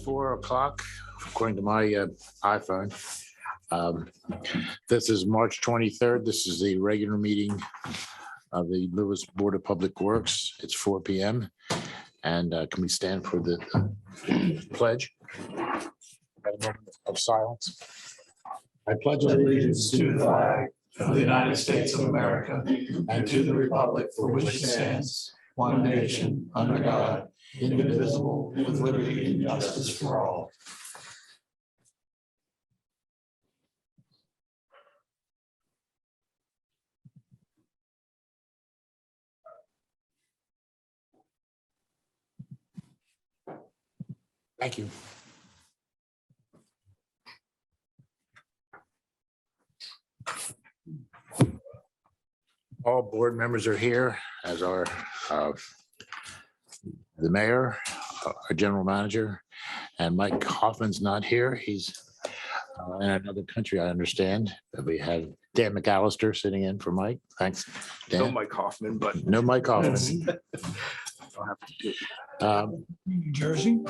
4:00, according to my iPhone. This is March 23rd. This is the regular meeting of the Lewes Board of Public Works. It's 4 p.m. And can we stand for the pledge? A moment of silence. I pledge Allegiance to the flag of the United States of America and to the republic for which it stands, one nation, under God, indivisible, with liberty and justice for all. Thank you. All board members are here, as are the mayor, our general manager, and Mike Hoffman's not here. He's in another country, I understand. But we have Dan McAllister sitting in for Mike. Thanks, Dan. No Mike Hoffman, but No Mike Hoffman. I'll have to do it. New Jersey?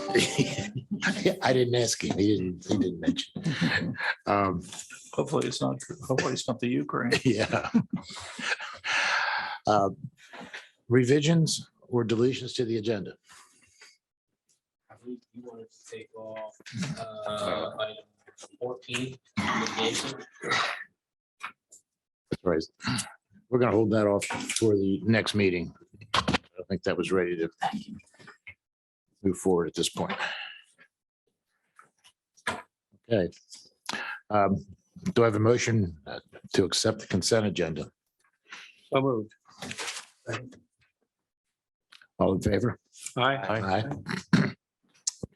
I didn't ask him. He didn't mention. Hopefully it's not true. Hopefully it's not the Ukraine. Yeah. Revisions or deletions to the agenda? I believe you wanted to take off item 14, litigation. That's right. We're going to hold that off for the next meeting. I think that was ready to move forward at this point. Okay. Do I have a motion to accept the consent agenda? So moved. All in favor? Aye. Aye.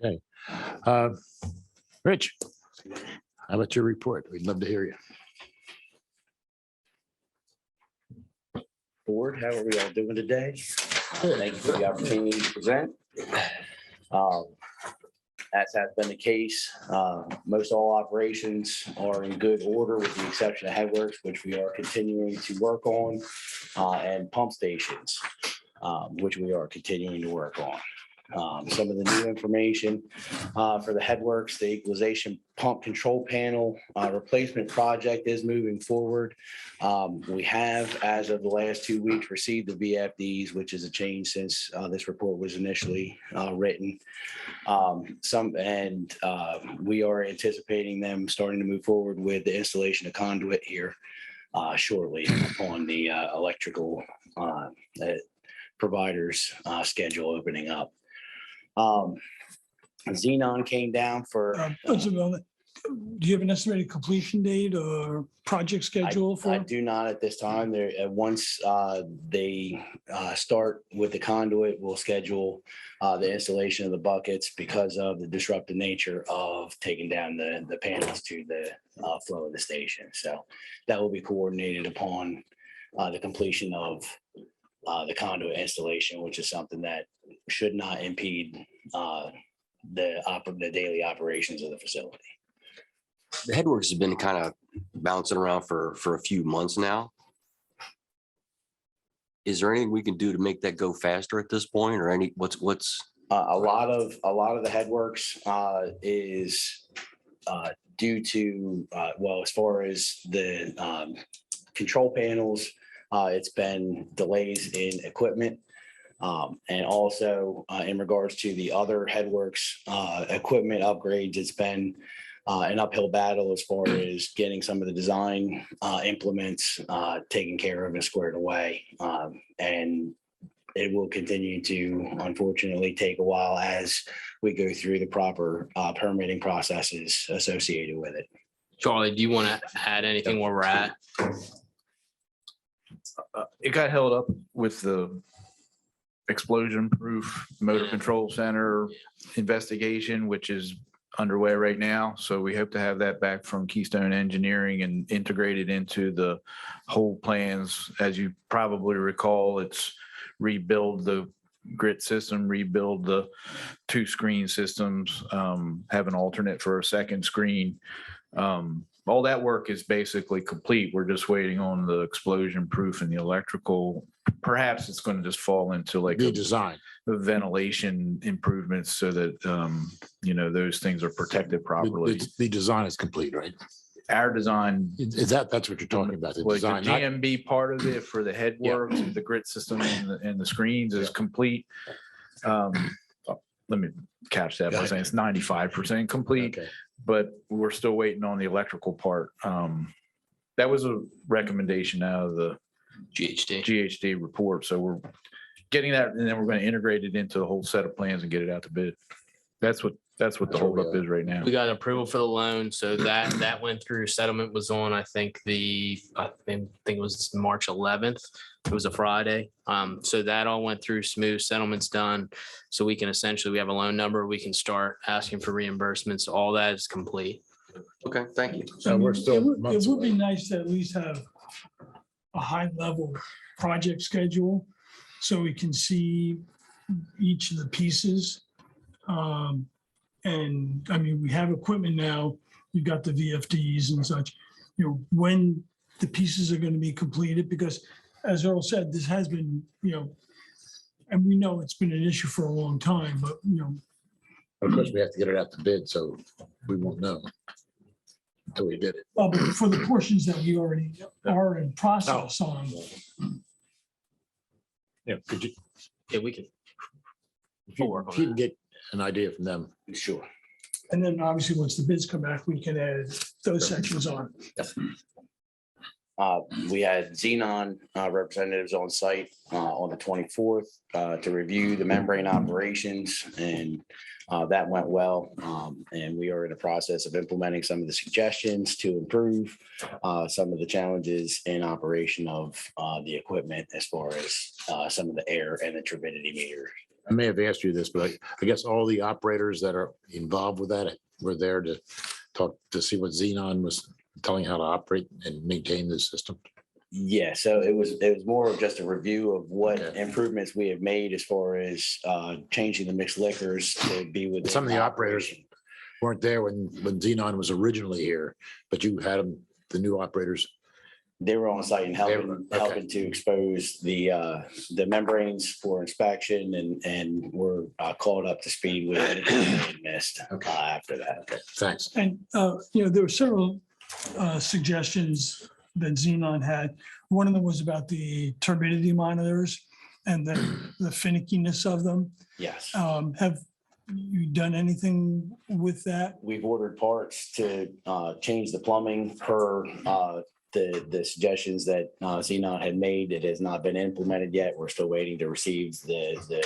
Okay. Rich, how about your report? We'd love to hear you. Board, how are we all doing today? Thank you for the opportunity to present. As has been the case, most all operations are in good order with the exception of headworks, which we are continuing to work on, and pump stations, which we are continuing to work on. Some of the new information for the headworks, the equalization pump control panel replacement project is moving forward. We have, as of the last 2 weeks, received the VFDs, which is a change since this report was initially written. We are anticipating them starting to move forward with the installation of conduit here shortly on the electrical providers schedule opening up. Xenon came down for. What's the moment? Do you have an estimated completion date or project schedule I for? do not at this time. There, once they start with the conduit, we'll schedule the installation of the buckets because of the disruptive nature of taking down the panels to the flow of the station. So that will be coordinated upon the completion of the conduit installation, which is something that should not impede the daily operations of the facility. The headworks has been kind of bouncing around for a few months now. Is there anything we can do to make that go faster at this point, or what's a lot of the headworks is due to well, as far as the control panels, it's been delays in equipment. And also in regards to the other headworks equipment upgrades, it's been an uphill battle as far as getting some of the design implements taken care of and squared away. And it will continue to, unfortunately, take a while as we go through the proper permitting processes associated with it. Charlie, do you want to add anything where we're at? It got held up with the explosion-proof motor control center investigation, which is underway right now. So we hope to have that back from Keystone Engineering and integrated into the whole plans. As you probably recall, it's rebuild the grid system, rebuild the 2 screen systems, have an alternate for a second screen. All that work is basically complete. We're just waiting on the explosion proof and the electrical. Perhaps it's going to just fall into like The design. the ventilation improvements so that, those things are protected properly. The design is complete, right? Our design, Is that's what you're talking about? The like the design, not, GMB part of it for the headworks, the grid system and the screens is complete. Let me catch that by saying it's 95% complete, okay. but we're still waiting on the electrical part. That was a recommendation out of the GHD report. So we're getting that, and then we're going to integrate it into the whole set of plans and get it out to bid. That's what the holdup is right now. We got approval for the loan, so that went through. Settlement was on, I think it was March 11th. It was a Friday. So that all went through smooth. Settlement's done. So we have a loan number. We can start asking for reimbursements. All that is complete. Okay, thank you. So we're still It months would be away. nice to at least have a high level project schedule so we can see each of the pieces. And I mean, we have equipment now, you've got the VFDs and such, when the pieces are going to be completed, because as Earl said, this has been, and we know it's been an issue for a long time, but, Of course, we have to get it out to bid, so we won't know until we did it. but for the portions that we already are in process on. Yeah, could you, Yeah, we can. if you work on if you can that. get an idea from them. Sure. And then obviously, once the bids come back, we can add those sections on. We had Xenon representatives on site on the 24th to review the membrane operations, and that went well. And we are in the process of implementing some of the suggestions to improve some of the challenges in operation of the equipment as far as some of the air and the turbidity meter. I may have asked you this, but I guess all the operators that are involved with that were there to talk, to see what Xenon was telling how to operate and maintain the system. Yeah, so it was more of just a review of what Okay. improvements we have made as far as changing the mixed liquors to be with. Some of the operators weren't there when Xenon was originally here, but you had them, the new operators. They were on site and Okay. helping to expose the membranes for inspection and were called up to speed with anything they had missed after that. Okay, thanks. And, there were several suggestions that Xenon had. One of them was about the turbidity monitors and the finickiness of them. Yes. Have you done anything with that? We've ordered parts to change the plumbing per the suggestions that Xenon had made. It has not been implemented yet. We're still waiting to receive the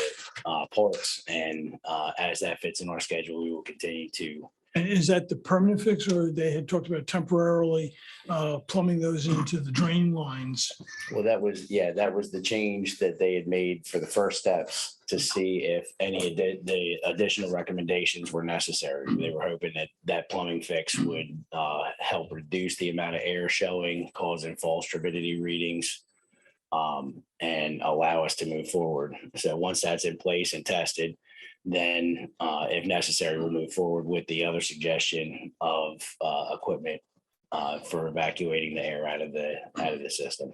parts. And as that fits in our schedule, we will continue to. And is that the permanent fix, or they had talked about temporarily plumbing those into the drain lines? Well, that was the change that they had made for the first steps to see if any of the additional recommendations were necessary. They were hoping that plumbing fix would help reduce the amount of air showing, causing false turbidity readings, and allow us to move forward. So once that's in place and tested, then if necessary, we'll move forward with the other suggestion of equipment for evacuating the air out of the system.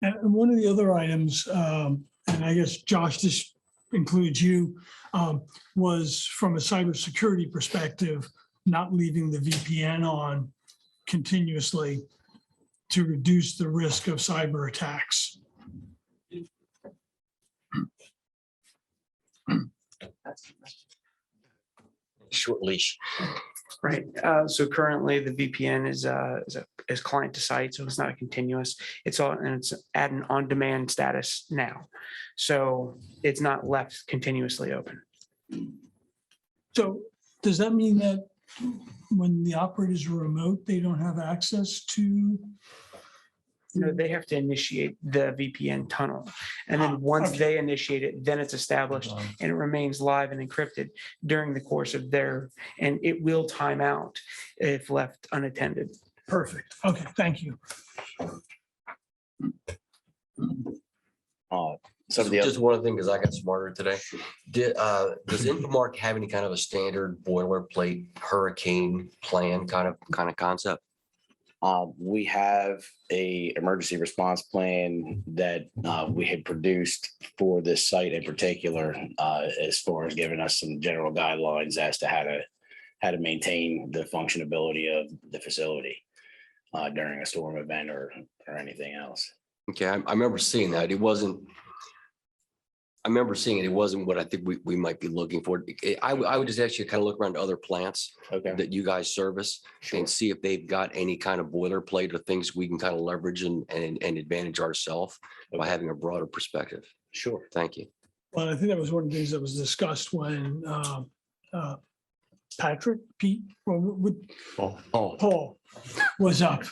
And one of the other items, and I guess Josh, this includes you, was from a cybersecurity perspective, not leaving the VPN on continuously to reduce the risk of cyber attacks. Short leash. Right. So currently the VPN is client to site, so it's not a continuous. It's at an on-demand status now. So it's not left continuously open. So does that mean that when the operators are remote, they don't have access to? They have to initiate the VPN tunnel. And then once okay. they initiate it, then it's established and it remains live and encrypted during the course of and it will time out if left unattended. Perfect. Okay, thank you. Some of the Just one thing, because I got smarter today. Does Infomark have any kind of a standard boilerplate hurricane plan kind of concept? We have a emergency response plan that we had produced for this site in particular, as far as giving us some general guidelines as to how to maintain the functionability of the facility during a storm event or anything else. Okay, I remember seeing that. It wasn't. I remember seeing it. It wasn't what I think we might be looking for. I would just actually kind of look around to other plants Okay. that you guys service and see if they've got any kind of boilerplate or things we can kind of leverage and advantage ourselves by having a broader perspective. Sure. Thank you. Well, I think that was one of the things that was discussed when Pete, or with Oh, Paul was up.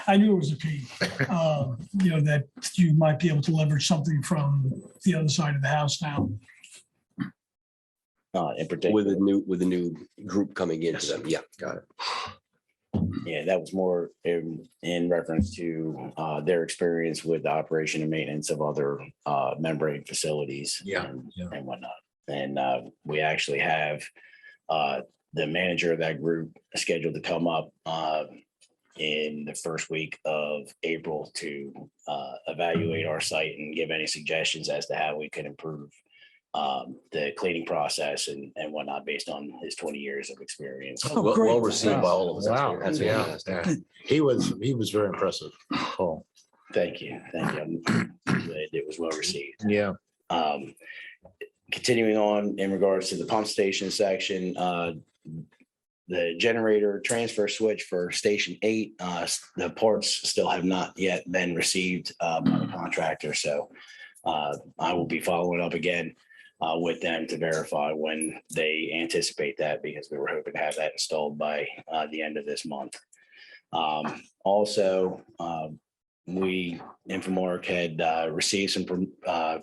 I knew it was a P. That you might be able to leverage something from the other side of the house now. In particular. With a new group coming into them. Yeah, got it. Yeah, that was more in reference to their experience with the operation and maintenance of other membrane facilities. Yeah, and- yeah. And whatnot. And we actually have the manager of that group scheduled to come up in the first week of April to evaluate our site and give any suggestions as to how we could improve the cleaning process and whatnot based on his 20 years of experience. Oh, Well great. received by all of us. Wow. That's Yeah, fantastic. yeah. He was very impressive. Paul. Thank you. I'm glad it was well received. Yeah. Continuing on in regards to the pump station section, the generator transfer switch for station 8, the parts still have not yet been received by the contractor. So I will be following up again with them to verify when they anticipate that, because we were hoping to have that installed by the end of this month. Also, we, Infomark had received a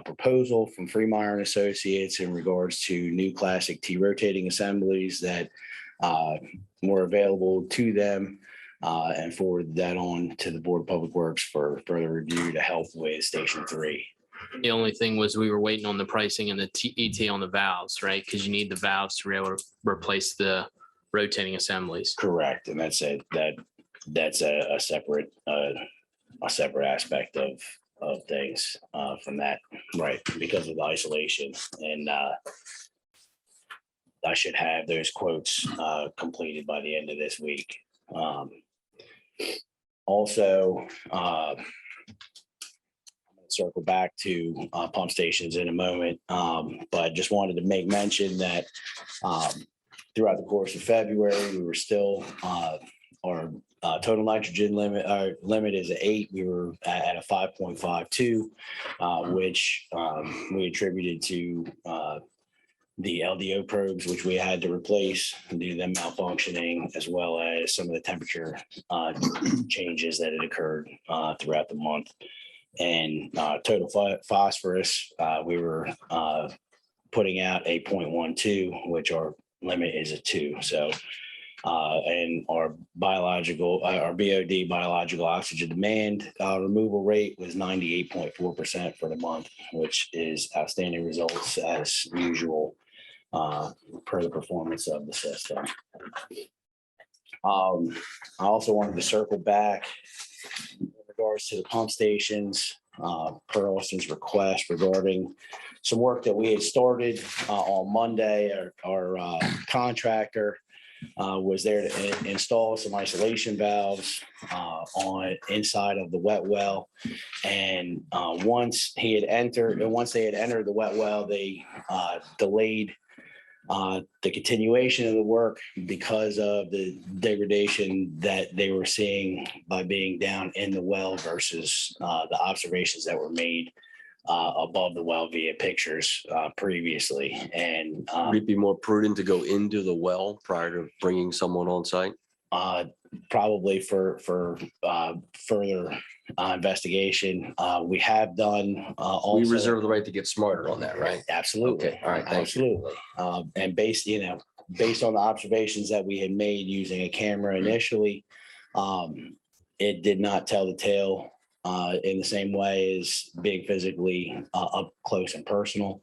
proposal from Freemeyer and Associates in regards to new classic T rotating assemblies that were available to them, and forwarded that on to the Board of Public Works for further review to help with Station 3. The only thing was we were waiting on the pricing and the ET on the valves, right? Because you need the valves to be able to replace the rotating assemblies. Correct, and that's a separate aspect of things from that, right? Because of the isolation, and I should have those quotes completed by the end of this week. Also, I'm gonna circle back to pump stations in a moment, but just wanted to make mention that throughout the course of February, we were still our total nitrogen limit, our limit is 8. We were at a 5.52, which we attributed to the LDO probes, which we had to replace due to them malfunctioning, as well as some of the temperature changes that had occurred throughout the month. And total phosphorus, we were putting out a 0.12, which our limit is a 2. So, and our BOD biological oxygen demand removal rate was 98.4% for the month, which is outstanding results as usual per the performance of the system. I also wanted to circle back in regards to the pump stations, per Austin's request regarding some work that we had started on Monday. Our contractor was there to install some isolation valves on inside of the wet well. And once they had entered the wet well, they delayed the continuation of the work because of the degradation that they were seeing by being down in the well versus the observations that were made above the well via pictures previously. And Would it be more prudent to go into the well prior to bringing someone on site? probably for further investigation. We have done also. We reserve the right to get smarter on that, right? Absolutely. Okay, all right, thank you. Absolutely. And based on the observations that we had made using a camera initially, it did not tell the tale in the same way as being physically up close and personal.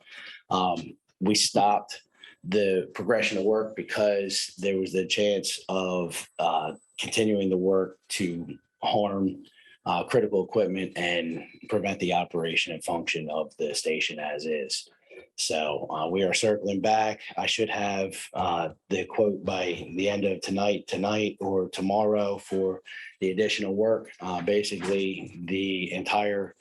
We stopped the progression of work because there was the chance of continuing the work to harm critical equipment and prevent the operation and function of the station as is. So we are circling back. I should have the quote by the end of tonight or tomorrow for the additional work. Basically, the entire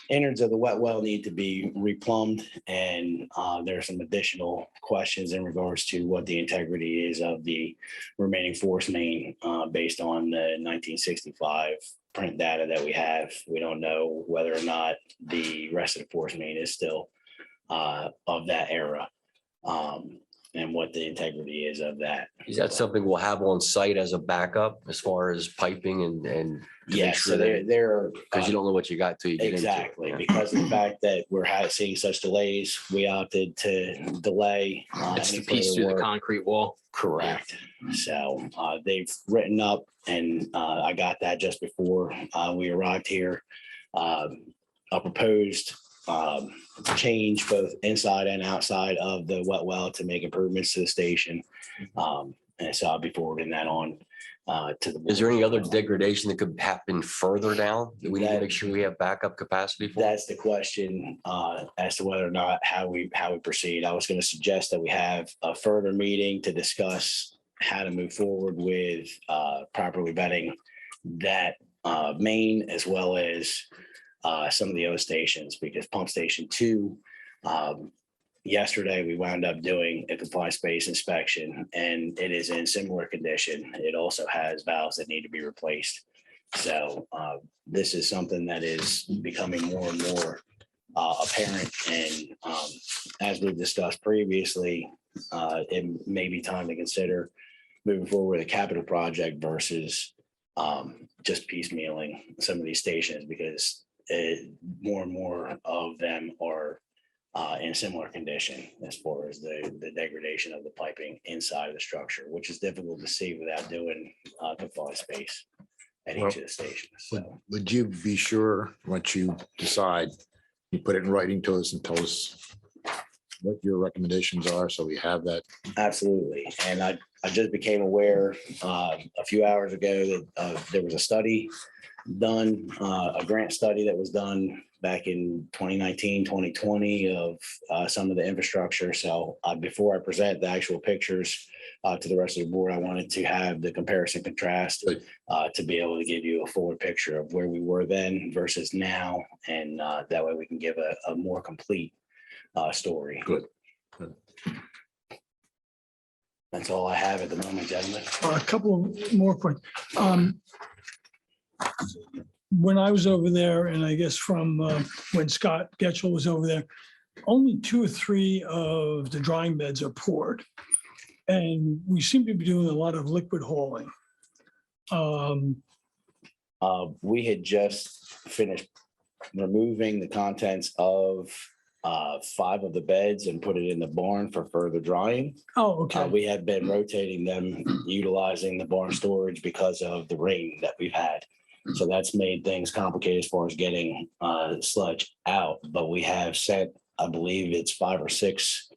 innards of the wet well need to be replumbed, and there are some additional questions in regards to what the integrity is of the remaining force main based on the 1965 print data that we have. We don't know whether or not the rest of the force main is still of that era, and what the integrity is of that. Is that something we'll have on site as a backup as far as piping and to make Yes, sure so that, they're because you don't know what you got till you get into it. exactly, Yeah. because of the fact that we're seeing such delays, we opted to delay. That's any the piece further through the work. concrete wall. Correct. So they've written up, and I got that just before we arrived here. A proposed change both inside and outside of the wet well to make improvements to the station. And so I'll be forwarding that on to the. Is there board. any other degradation that could happen further down that we need to make sure we have backup capacity for? That's the question as to whether or not how we proceed. I was going to suggest that we have a further meeting to discuss how to move forward with properly vetting that main, as well as some of the other stations, because pump station 2, yesterday we wound up doing a confined space inspection, and it is in similar condition. It also has valves that need to be replaced. So this is something that is becoming more and more apparent. And as we've discussed previously, it may be time to consider moving forward with a capital project versus just piecemealing some of these stations, because more and more of them are in similar condition as far as the degradation of the piping inside of the structure, which is difficult to see without doing confined space at each of the stations. So Would you be sure, once you decide, you put it in writing to us and tell us what your recommendations are, so we have that? absolutely. And I just became aware a few hours ago that there was a study done, a grant study that was done back in 2019, 2020 of some of the infrastructure. So before I present the actual pictures to the rest of the board, I wanted to have the comparison contrast Good. to be able to give you a fuller picture of where we were then versus now. And that way we can give a more complete story. Good. Good. That's all I have at the moment, gentlemen. A couple of more points. When I was over there, and I guess from when Scott Getchell was over there, only 2 or 3 of the drying beds are poured. And we seem to be doing a lot of liquid hauling. We had just finished removing the contents of 5 of the beds and put it in the barn for further drying. Oh, okay. We had been rotating them, utilizing the barn storage because of the rain that we've had. So that's made things complicated as far as getting sludge out. But we have sent, I believe it's 5 or 6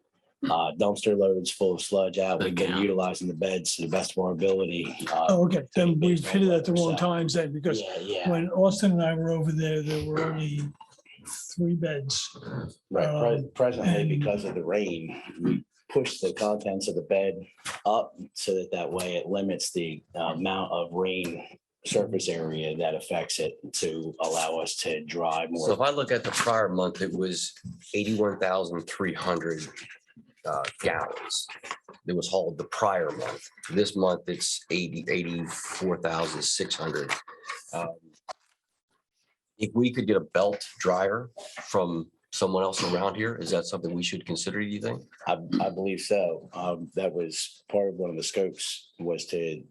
dumpster loads full of sludge out. We've been Okay. utilizing the beds to the best of our ability. Oh, okay. Then we've based on hit it at the weather, wrong so- times then, because Yeah. when Austin and I were over there, there were only 3 beds. Right, presently, and- because of the rain, we push the contents of the bed up so that way it limits the amount of rain surface area that affects it, to allow us to dry So if more. I look at the prior month, it was 81,300 gallons that was hauled the prior month. This month, it's 84,600. If we could get a belt dryer from someone else around here, is that something we should consider, do you think? I believe so. That was part of one of the scopes, was to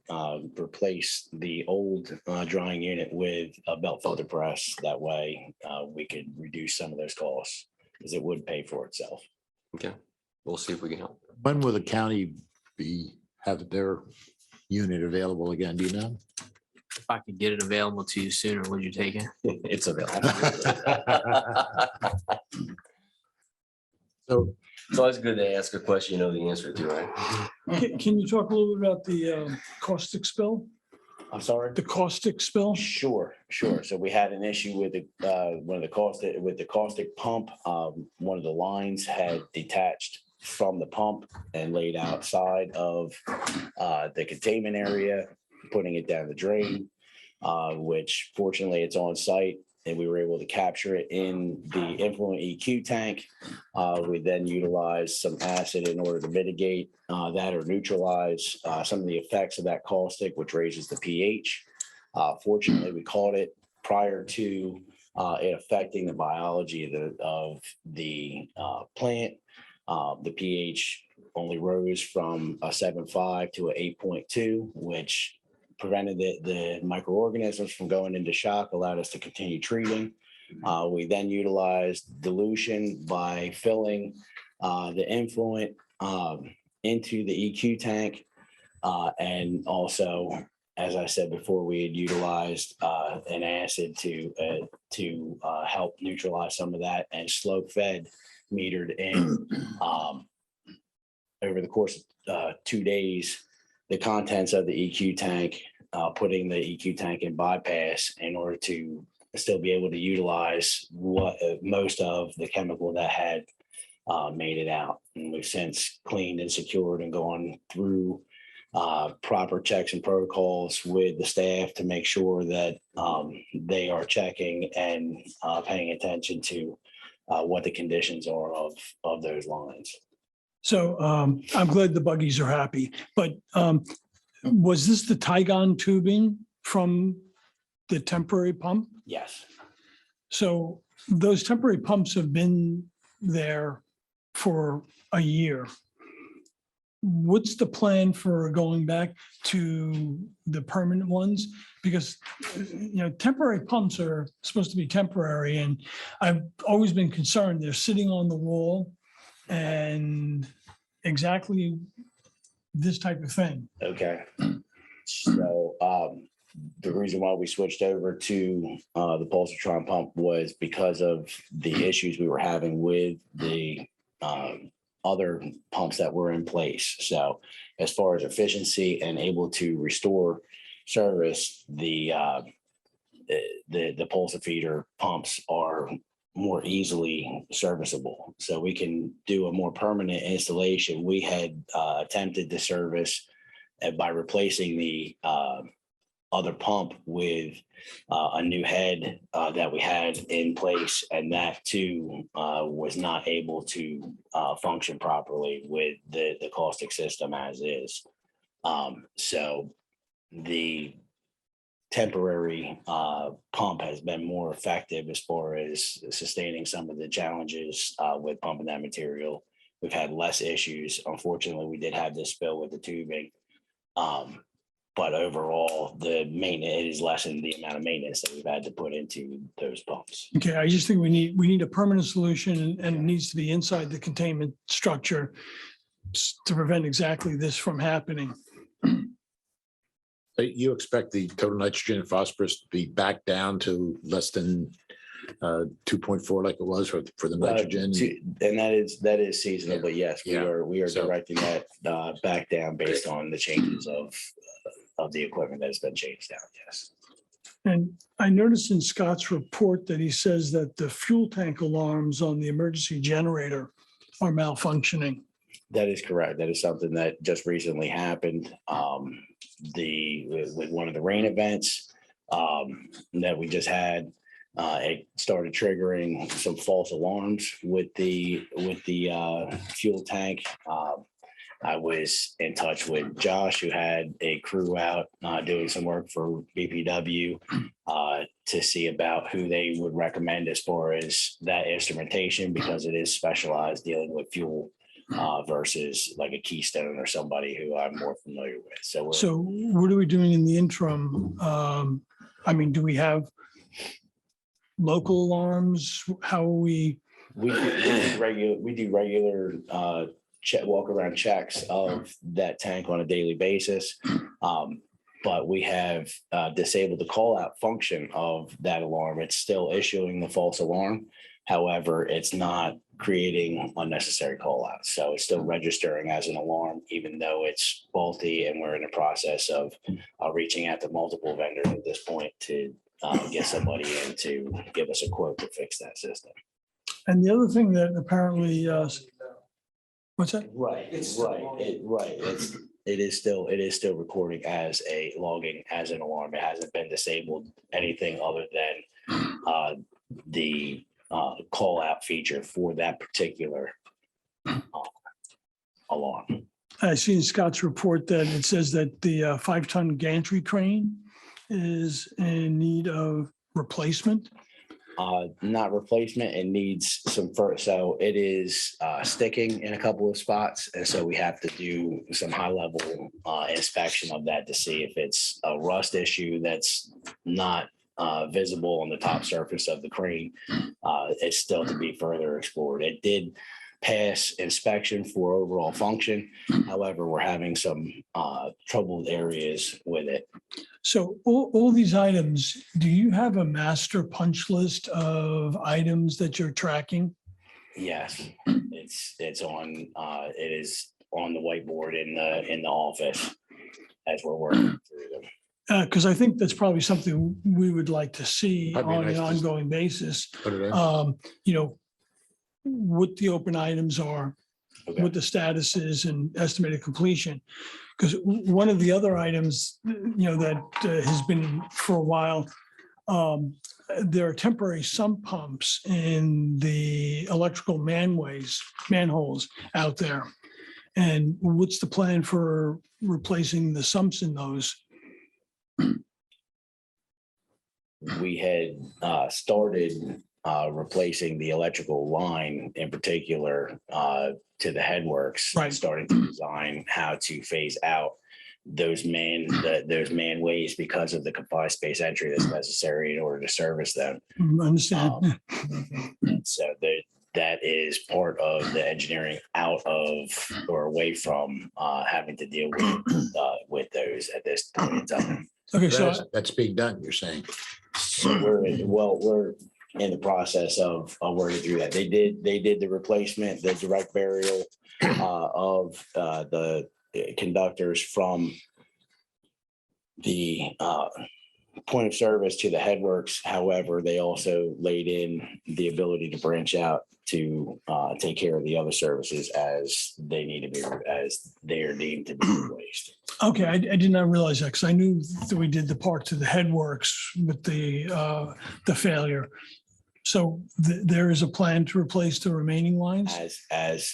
replace the old drying unit with a belt filter press. That way we could reduce some of those costs, because it would pay for itself. Okay, we'll see if we can help. When will the county have their unit available again? Do you know? If I could get it available to you sooner, would you take it? It's available. So So it's good to ask a question, you know the answer to, right? Can you talk a little bit about the caustic spill? I'm sorry. the caustic spill? Sure. So we had an issue with one of the caustic pump. One of the lines had detached from the pump and laid outside of the containment area, putting it down the drain, which fortunately it's on site and we were able to capture it in the influent EQ tank. We then utilized some acid in order to mitigate that or neutralize some of the effects of that caustic, which raises the pH. Fortunately, we caught it prior to it affecting the biology of the plant. The pH only rose from a 7.5 to an 8.2, which prevented the microorganisms from going into shock, allowed us to continue treating. We then utilized dilution by filling the influent into the EQ tank. And also, as I said before, we had utilized an acid to help neutralize some of that, and slope fed metered in over the course of 2 days the contents of the EQ tank, putting the EQ tank in bypass in order to still be able to utilize what most of the chemical that had made it out. And we've since cleaned and secured and gone through proper checks and protocols with the staff to make sure that they are checking and paying attention to what the conditions are of those lines. So I'm glad the buggies are happy, but was this the Tygon tubing from the temporary pump? Yes. So those temporary pumps have been there for a year. What's the plan for going back to the permanent ones? Because, temporary pumps are supposed to be temporary, and I've always been concerned they're sitting on the wall and exactly this type of thing. Okay. So the reason why we switched over to the Pulsatron pump was because of the issues we were having with the other pumps that were in place. So as far as efficiency and able to restore service, the Pulsafeeder pumps are more easily serviceable. So we can do a more permanent installation. We had attempted to service by replacing the other pump with a new head that we had in place, and that too was not able to function properly with the caustic system as is. So the temporary pump has been more effective as far as sustaining some of the challenges with pumping that material. We've had less issues. Unfortunately, we did have this spill with the tubing. But overall, the maintenance, it has lessened the amount of maintenance that we've had to put into those pumps. Okay, I just think we need a permanent solution, and it needs to be inside the containment structure to prevent exactly this from happening. You expect the total nitrogen and phosphorus to be back down to less than 2.4 like it was for the nitrogen? And that is seasonal, Yeah. but yes, we Yeah. are So- directing that back down based on the changes of the equipment that has been changed out. Yes. And I noticed in Scott's report that he says that the fuel tank alarms on the emergency generator are malfunctioning. That is correct. That is something that just recently happened. With one of the rain events that we just had, it started triggering some false alarms with the fuel tank. I was in touch with Josh, who had a crew out doing some work for BPW to see about who they would recommend as far as that instrumentation, because it is specialized dealing with fuel versus like a Keystone or somebody who I'm more familiar with. So what are we doing in the interim? Do we have local alarms? How are we? We do regular walk around checks of that tank on a daily basis. But we have disabled the call out function of that alarm. It's still issuing the false alarm, However, it's not creating unnecessary call outs. So it's still registering as an alarm, even though it's faulty, and we're in the process of reaching out to multiple vendors at this point to get somebody in to give us a quote to fix that system. And the other thing that apparently, what's that? Right, it is still recording as a logging as an alarm. It hasn't been disabled anything other than the call out feature for that particular alarm. I see in Scott's report that it says that the 5-ton gantry crane is in need of replacement. Not replacement, it needs some so it is sticking in a couple of spots. And so we have to do some high level inspection of that to see if it's a rust issue that's not visible on the top surface of the crane. It's still to be further explored. It did pass inspection for overall function. However, we're having some troubled areas with it. So all these items, do you have a master punch list of items that you're tracking? Yes, it's on it is on the whiteboard in the office as we're working through them. Because I think that's probably something we would like to see That'd be on nice an to- ongoing basis. Put it in. What the open items are, Okay. what the status is and estimated completion. Because one of the other items, that has been for a while, there are temporary sump pumps in the electrical manholes out there. And what's the plan for replacing the sumps in those? We had started replacing the electrical line in particular to the headworks, Right. starting to design how to phase out those manways because of the confined space entry that's necessary in order to service them. Understand? So that is part of the engineering out of or away from having to deal with those at this point in time. Okay, so That's being done, you're saying. So we're in the process of working through that. They did the replacement, the direct burial of the conductors from the point of service to the headworks. However, they also laid in the ability to branch out to take care of the other services as they are deemed to be replaced. okay, I did not realize that because I knew that we did the part to the headworks with the failure. So there is a plan to replace the remaining lines? As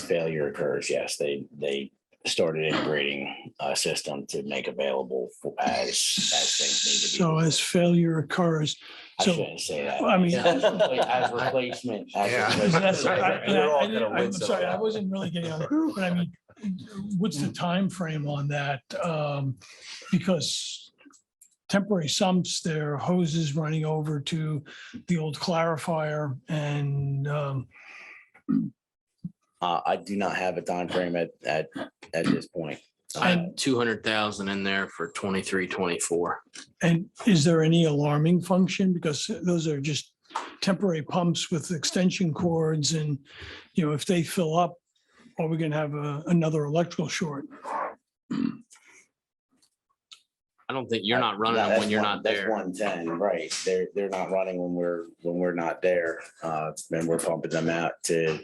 failure occurs, yes, they started integrating a system to make available as things need to be. So as failure occurs, I so, shouldn't say that. I mean. As replacement. That's- We're all gonna I'm win sorry, I somehow. wasn't really getting on, but I mean, what's the time frame on that? Because temporary sumps, there are hoses running over to the old clarifier and I do not have a time frame at this point. I had 200,000 in there for 23, 24. and is there any alarming function? Because those are just temporary pumps with extension cords and, if they fill up, are we going to have another electrical short? I don't think you're not running them when you're not That's there. 110, right? They're not running when we're not there. And we're pumping them out to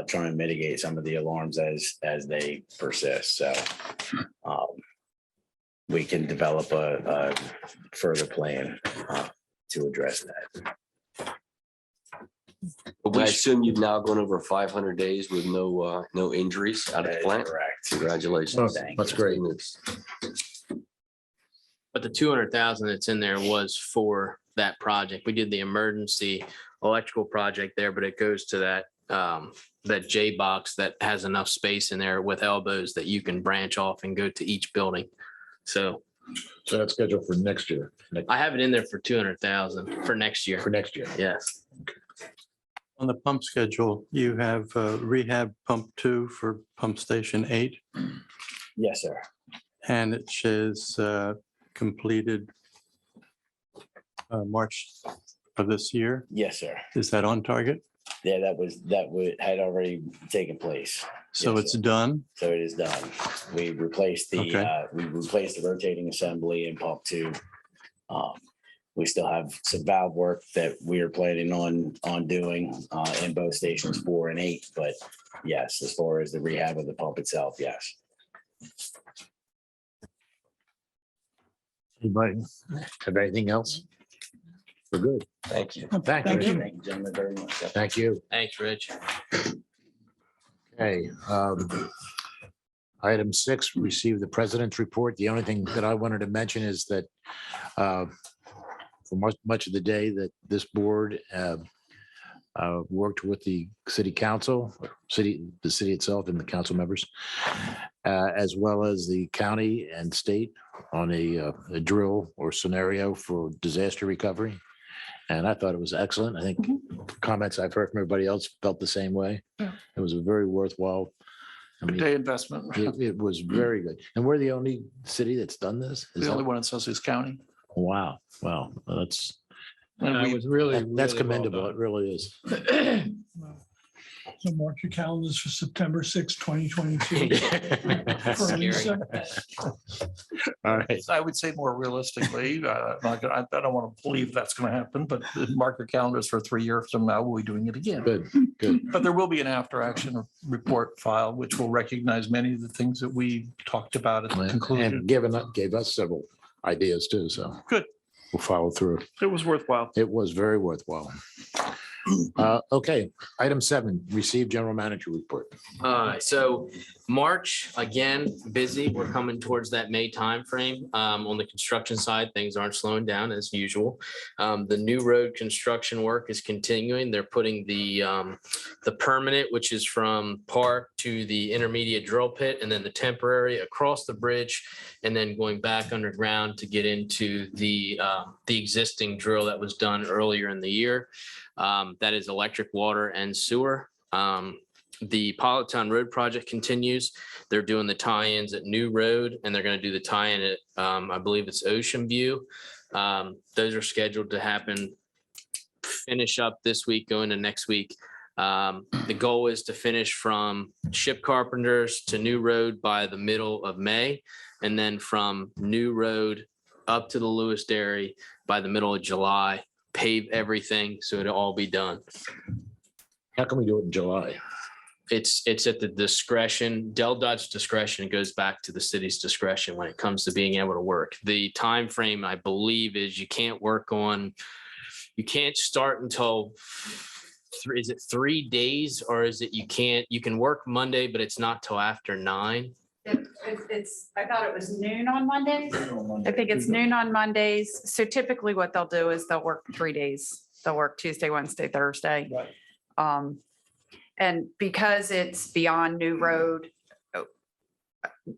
try and mitigate some of the alarms as they persist. So we can develop a further plan to address that. I assume you've now gone over 500 days with no injuries out of That the is plant. correct. Congratulations. Oh, that's great. But the 200,000 that's in there was for that project. We did the emergency electrical project there, but it goes to that J box that has enough space in there with elbows that you can branch off and go to each building. So So that's scheduled for next year, I have it in there for 200,000 for next year. for next year. Yes. On the pump schedule, you have rehab pump 2 for pump station 8, Yes, sir. and it says completed March of this year. Yes, sir. Is that on target? Yeah, had already taken place. So Yes, it's sir. done? So it is done. We replaced Okay. the rotating assembly and pump two. We still have some valve work that we are planning on doing in both stations 4 and 8. But yes, as far as the rehab of the pump itself, yes. Anybody have anything else? We're good. Thank you. Thank Thank you. you. Thank you, gentlemen, very much. Thank you. Thanks, Rich. Okay. Item 6, receive the president's report. The only thing that I wanted to mention is that for much of the day that this board worked with the city council, the city itself and the council members, as well as the county and state on a drill or scenario for disaster recovery. And I thought it was excellent. I think comments I've heard from everybody else felt the same way. Yeah. It was a very worthwhile. I mean, Day investment. it was very good. And we're the only city that's done this? Is The only that- one in Sussex County. Wow. Wow. That's And we, that's commendable. It really is. So mark your calendars for September 6, 2022. For Scary. Lisa. All right. I would say more realistically, I don't want to believe that's going to happen, but mark your calendars for 3 years from now, we'll be doing it again. Good, good. But there will be an after action report filed, which will recognize many of the things that we talked about at the conclusion. And gave us several ideas too. So Good. we'll follow through. It was worthwhile. It was very worthwhile. Okay, item 7, receive general manager report. So March, again, busy. We're coming towards that May timeframe. On the construction side, things aren't slowing down as usual. The new road construction work is continuing. They're putting the permanent, which is from Park to the intermediate drill pit, and then the temporary across the bridge, and then going back underground to get into the existing drill that was done earlier in the year. That is electric, water, and sewer. The Pilot Town Road project continues. They're doing the tie-ins at New Road, and they're going to do the tie-in at, I believe it's Ocean View. Those are scheduled to happen, finish up this week, go into next week. The goal is to finish from Ship Carpenters to New Road by the middle of May, and then from New Road up to the Lewes Dairy by the middle of July. Pave everything so it'll all be done. How can we do it in July? It's at the discretion, DelDOT's discretion. It goes back to the city's discretion when it comes to being able to work. The time frame, I believe, is you can't start until is it 3 days, or is it you can work Monday, but it's not till after 9? I thought it was noon on Mondays. I think it's noon on Mondays. So typically what they'll do is they'll work 3 days. They'll work Tuesday, Wednesday, Thursday. Right. And because it's beyond New Road,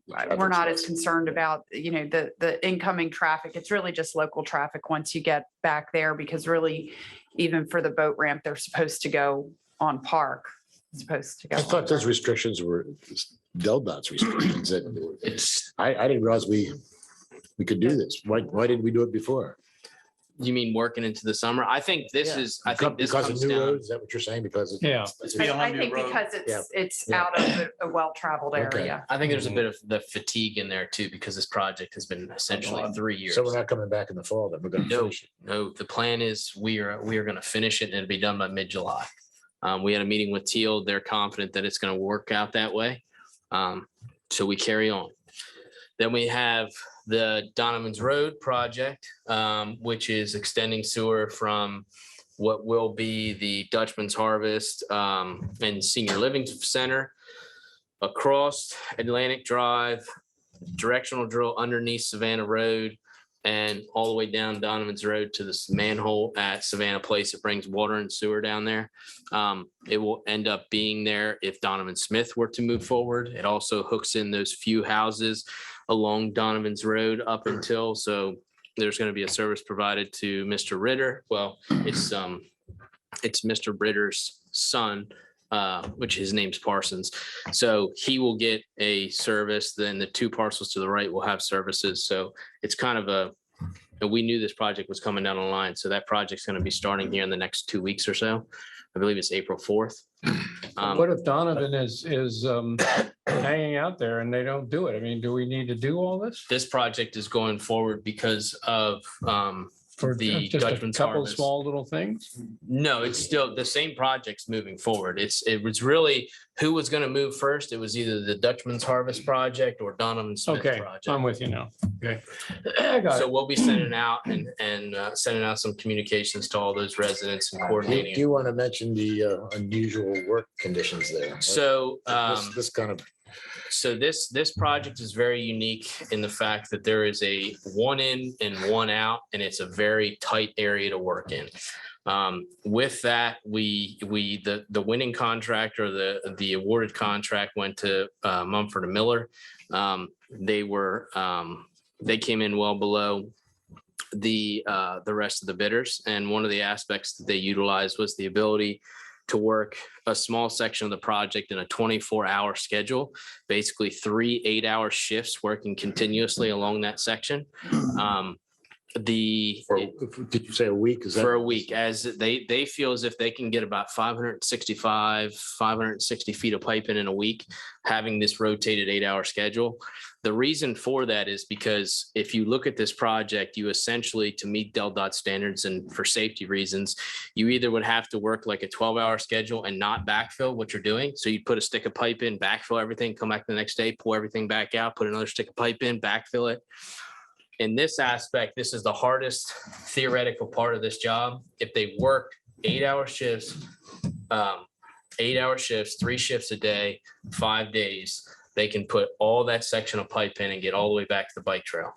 we're not as concerned about, the incoming traffic. It's really just local traffic once you get back there, because really, even for the boat ramp, they're supposed to go on Park. Supposed to go. I thought those restrictions were DelDOT's restrictions. I didn't realize we could do this. Why didn't we do it before? You mean working into the summer? I think this is, I think this Because of comes New down. Road, is that what you're saying? Because it's- Yeah. I think because it's out of a well-traveled Okay. area. I think there's a bit of the fatigue in there too, because this project has been essentially 3 years. So we're not coming back in the fall, then we're going to No, finish it. no, the plan is we are going to finish it and it'll be done by mid-July. We had a meeting with Teal. They're confident that it's going to work out that way. So we carry on. Then we have the Donovan's Road project, which is extending sewer from what will be the Dutchman's Harvest and Senior Living Center across Atlantic Drive, directional drill underneath Savannah Road, and all the way down Donovan's Road to this manhole at Savannah Place. It brings water and sewer down there. It will end up being there if Donovan Smith were to move forward. It also hooks in those few houses along Donovan's Road up until, so there's going to be a service provided to Mr. Ritter. Well, it's Mr. Ritter's son, which his name's Parsons. So he will get a service, then the 2 parcels to the right will have services. So it's kind of and we knew this project was coming down the line. So that project's going to be starting here in the next 2 weeks or so. I believe it's April 4th. What if Donovan is hanging out there and they don't do it? I mean, do we need to do all this? This project is going forward because of For the just a Dutchman's couple Harvest. small little things? No, it's still the same projects moving forward. It was really who was going to move first. It was either the Dutchman's Harvest project or Donovan Smith Okay, project. I'm with you now. Okay. I got So it. we'll be sending out and sending out some communications to all those residents and Do coordinating. you want to mention the unusual work conditions there? So, This kind of, so this project is very unique in the fact that there is a one in and one out, and it's a very tight area to work in. With that, the winning contract or the awarded contract went to Mumford and Miller. They came in well below the rest of the bidders, and one of the aspects that they utilized was the ability to work a small section of the project in a 24-hour schedule, basically 3 8-hour shifts working continuously along that section. Did you say a week? Is that? For a week, as they feel as if they can get about 560 feet of pipe in a week, having this rotated 8-hour schedule. The reason for that is because if you look at this project, you essentially, to meet DelDOT standards and for safety reasons, you either would have to work like a 12-hour schedule and not backfill what you're doing. So you'd put a stick of pipe in, backfill everything, come back the next day, pull everything back out, put another stick of pipe in, backfill it. In this aspect, this is the hardest theoretical part of this job. If they work 8-hour shifts, 3 shifts a day, 5 days, they can put all that section of pipe in and get all the way back to the bike trail.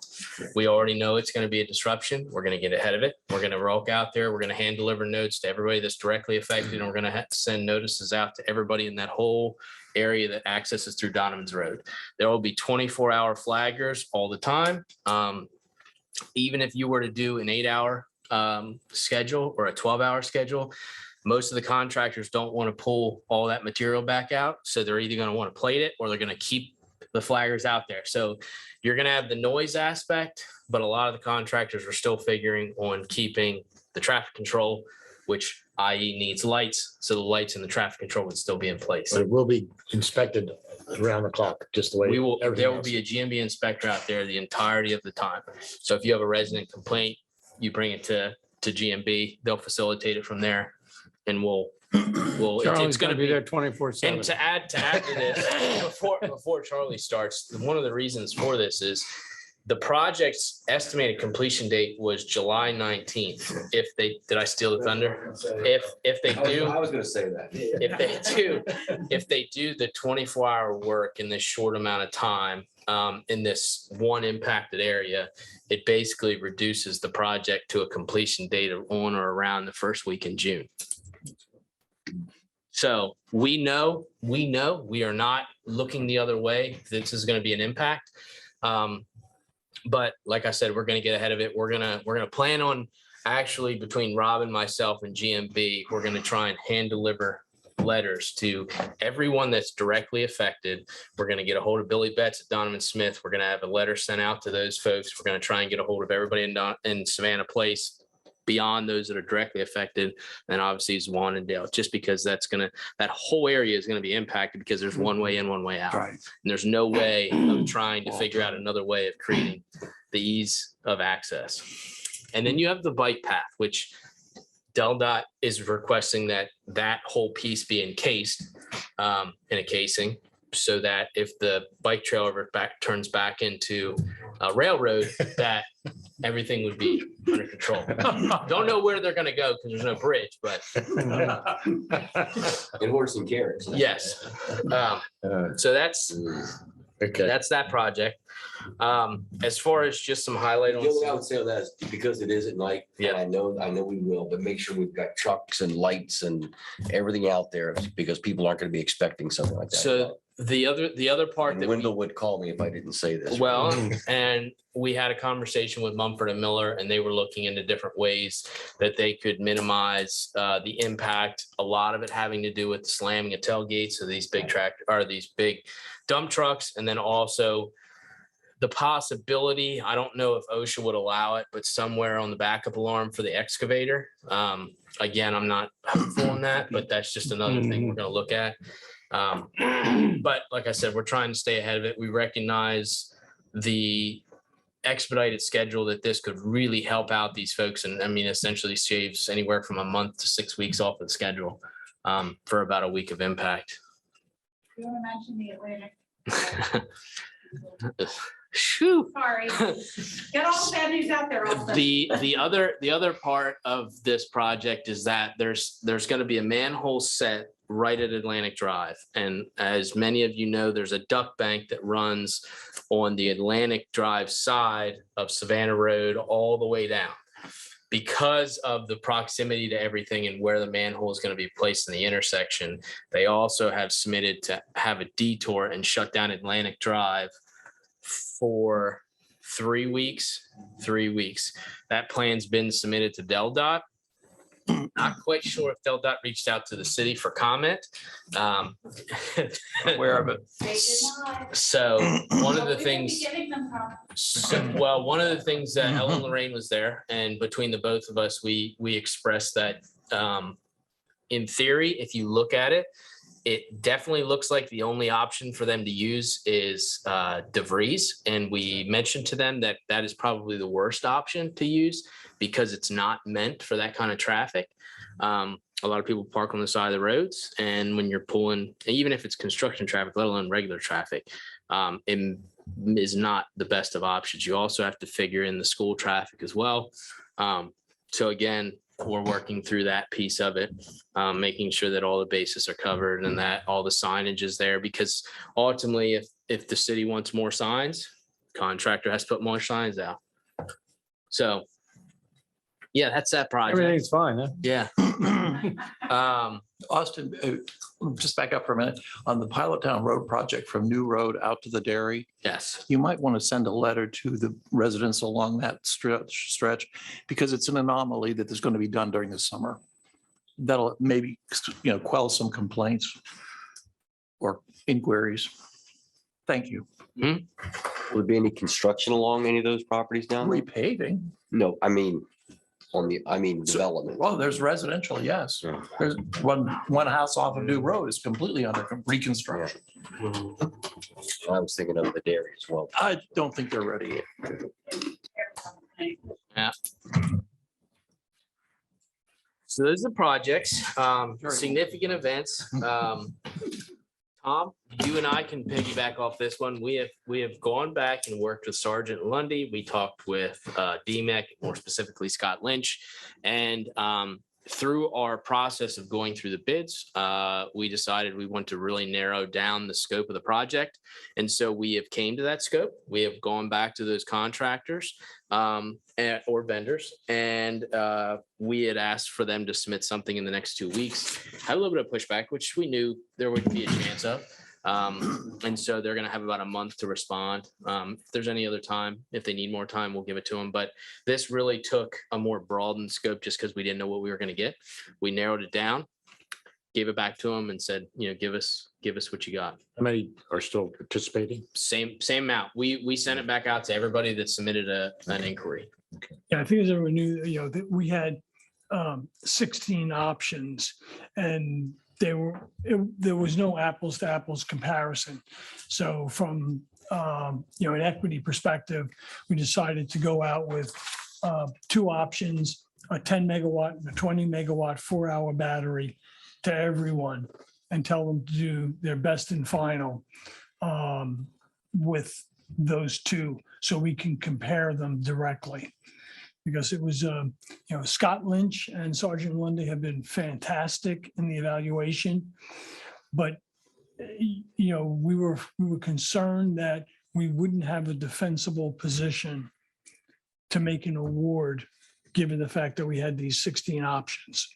We already know it's going to be a disruption. We're going to get ahead of it. We're going to walk out there. We're going to hand deliver notes to everybody that's directly affected. And we're going to send notices out to everybody in that whole area that accesses through Donovan's Road. There will be 24-hour flaggers all the time. Even if you were to do an 8-hour schedule or a 12-hour schedule, most of the contractors don't want to pull all that material back out. So they're either going to want to plate it or they're going to keep the flaggers out there. So you're going to have the noise aspect, but a lot of the contractors are still figuring on keeping the traffic control, which i.e. needs lights. So the lights and the traffic control would still be in place. But it will be inspected around the clock, just the way. There will be a GMB inspector out there the entirety of the time. So if you have a resident complaint, you bring it to GMB, they'll facilitate it from there. And Charlie's it's going to be be there 24/7. And to add to this, before Charlie starts, one of the reasons for this is the project's estimated completion date was July 19th. Did I steal the thunder? If they do, I was gonna say that. if they do the 24-hour work in this short amount of time, in this one impacted area, it basically reduces the project to a completion date of on or around the first week in June. So we know we are not looking the other way. This is going to be an impact. But like I said, we're going to get ahead of it. We're going to plan on actually between Rob and myself and GMB, we're going to try and hand deliver letters to everyone that's directly affected. We're going to get a hold of Billy Betts at Donovan Smith. We're going to have a letter sent out to those folks. We're going to try and get a hold of everybody in Savannah Place beyond those that are directly affected. And obviously it's Wannandale, just because that whole area is going to be impacted because there's one way in, one way out. Right. And there's no way of trying to figure out another way of creating the ease of access. And then you have the bike path, which DelDOT is requesting that whole piece be encased in a casing, so that if the bike trail turns back into a railroad, that everything would be under control. Don't know where they're going to go because there's no bridge, but And horse and carriage. yes. So that's Okay. that project. As far as just some highlight The only thing I on. would say on that is because it is at night, and I know we will, but make sure we've got trucks and lights and everything out there because people aren't going to be expecting something like that. So the other part And that Wendell would call me if I didn't say this. well, and we had a conversation with Mumford and Miller, and they were looking into different ways that they could minimize the impact. A lot of it having to do with slamming a tailgate. So these big these big dump trucks, and then also the possibility, I don't know if OSHA would allow it, but somewhere on the backup alarm for the excavator. Again, I'm not hopeful on that, but that's just another thing we're gonna look at. But like I said, we're trying to stay ahead of it. We recognize the expedited schedule that this could really help out these folks. And I mean, essentially saves anywhere from a month to 6 weeks off of the schedule for about a week of impact. You want to mention the Atlantic? Shoot. Sorry. Get all the bad news out there also. The other part of this project is that there's going to be a manhole set right at Atlantic Drive. And as many of you know, there's a duck bank that runs on the Atlantic Drive side of Savannah Road all the way down. Because of the proximity to everything and where the manhole is going to be placed in the intersection, they also have submitted to have a detour and shut down Atlantic Drive for 3 weeks. That plan's been submitted to DelDOT. Not quite sure if DelDOT reached out to the city for comment. Aware of it. They did not. So one of the But we will be things, giving them comments. well, one of the things that Ellen Lorraine was there, and between the both of us, we expressed that in theory, if you look at it, it definitely looks like the only option for them to use is DeVries. And we mentioned to them that that is probably the worst option to use because it's not meant for that kind of traffic. A lot of people park on the side of the roads, and when you're pulling, even if it's construction traffic, let alone regular traffic, it is not the best of options. You also have to figure in the school traffic as well. So again, we're working through that piece of it, making sure that all the bases are covered and that all the signage is there, because ultimately, if the city wants more signs, contractor has to put more signs out. So yeah, that's that project. Everything's fine, huh? Yeah. Austin, just back up for a minute. On the Pilot Town Road project from New Road out to the dairy, Yes. you might want to send a letter to the residents along that stretch because it's an anomaly that is going to be done during the summer. That'll maybe, quell some complaints or inquiries. Thank you. Will there be any construction along any of those properties down there? Repaving. No, I mean, development. Well, there's residential, yes. Yeah. There's one house off of New Road is completely under reconstruction. I was thinking of the dairy as well. I don't think they're ready yet. So those are the projects, Very significant events. Tom, you and I can piggyback off this one. We have gone back and worked with Sergeant Lundy. We talked with DMEC, more specifically Scott Lynch, and through our process of going through the bids, we decided we want to really narrow down the scope of the project. And so we have came to that scope. We have gone back to those contractors or vendors, and we had asked for them to submit something in the next 2 weeks. Had a little bit of pushback, which we knew there would be a chance of. And so they're going to have about a month to respond. If there's any other time, if they need more time, we'll give it to them. But this really took a more broadened scope just because we didn't know what we were going to get. We narrowed it down, gave it back to them and said, give us what you got. How many are still participating? Same amount. We sent it back out to everybody that submitted an inquiry. Yeah, I think as everyone knew, that we had 16 options and there was no apples to apples comparison. So from, an equity perspective, we decided to go out with 2 options, a 10 megawatt and a 20 megawatt 4-hour battery to everyone and tell them to do their best and final with those 2 so we can compare them directly. Because it was, Scott Lynch and Sergeant Lundy have been fantastic in the evaluation. But, we were concerned that we wouldn't have a defensible position to make an award, given the fact that we had these 16 options.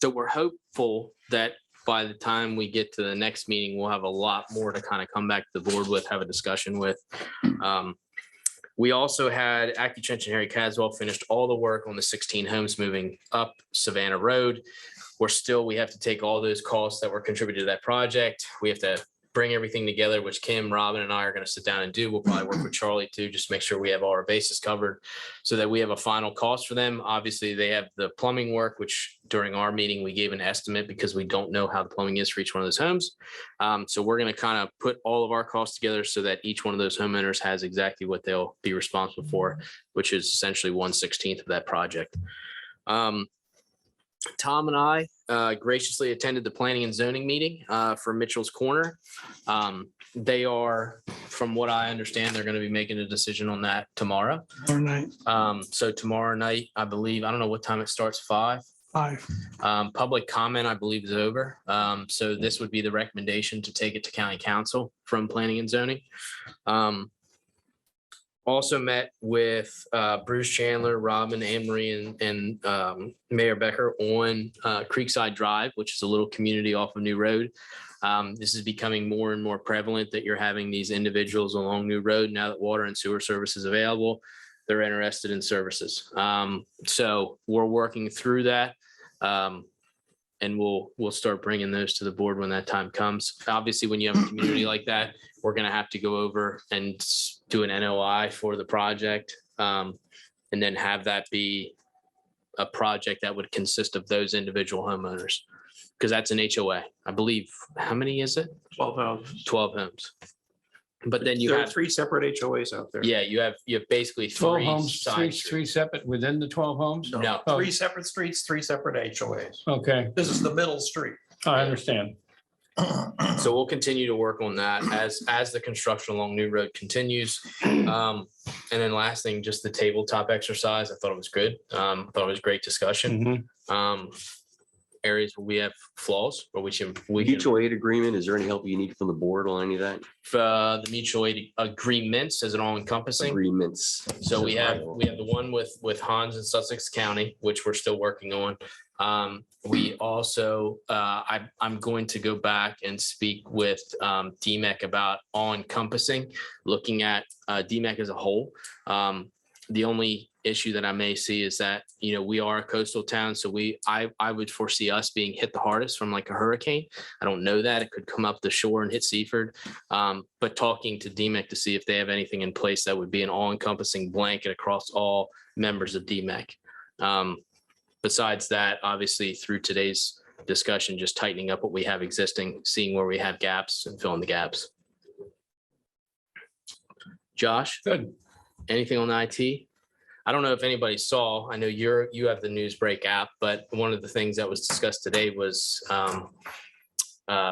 So we're hopeful that by the time we get to the next meeting, we'll have a lot more to kind of come back to the board with, have a discussion with. We also had AccuTrench and Harry Caswell finished all the work on the 16 homes moving up Savannah Road. We have to take all those costs that were contributed to that project. We have to bring everything together, which Kim, Robin, and I are going to sit down and do. We'll probably work with Charlie too, just make sure we have all our bases covered so that we have a final cost for them. Obviously, they have the plumbing work, which during our meeting, we gave an estimate because we don't know how the plumbing is for each one of those homes. So we're going to kind of put all of our costs together so that each one of those homeowners has exactly what they'll be responsible for, which is essentially 1/16 of that project. Tom and I graciously attended the planning and zoning meeting for Mitchell's Corner. They are, from what I understand, they're going to be making a decision on that tomorrow. Or night, So tomorrow night, I believe, I don't know what time it starts, 5. 5. Public comment, I believe, is over. So this would be the recommendation to take it to county council from planning and zoning. Also met with Bruce Chandler, Robin, Anne Marie, and Mayor Becker on Creekside Drive, which is a little community off of New Road. This is becoming more and more prevalent that you're having these individuals along New Road now that water and sewer service is available. They're interested in services. So we're working through that. And we'll start bringing those to the board when that time comes. Obviously, when you have a community like that, we're going to have to go over and do an NOI for the project, and then have that be a project that would consist of those individual homeowners, because that's an HOA. I believe, how many is it? 12 homes. 12 homes. But then you There are have, 3 separate HOAs out there. yeah, you have basically 12 three homes, side three streets. separate within the 12 homes? No. Oh, 3 separate streets, 3 separate HOAs. okay, This is the middle street. I understand. So we'll continue to work on that as the construction along New Road continues. And then last thing, just the tabletop exercise. I thought it was good. I thought it was great discussion. Areas where we have flaws, but we can Mutual aid agreement, is there any help you need from the board on any of that? the mutual aid agreements, is it all encompassing? Agreements. So we have the one with Hans in Sussex County, which we're still working on. We also, I'm going to go back and speak with DMEC about all encompassing, looking at DMEC as a whole. The only issue that I may see is that, we are a coastal town, so I would foresee us being hit the hardest from like a hurricane. I don't know that. It could come up the shore and hit Seaford. But talking to DMEC to see if they have anything in place that would be an all-encompassing blanket across all members of DMEC. Besides that, obviously, through today's discussion, just tightening up what we have existing, seeing where we have gaps and filling the gaps. Josh? Good. Anything on IT? I don't know if anybody saw, I know you have the Newsbreak app, but one of the things that was discussed today was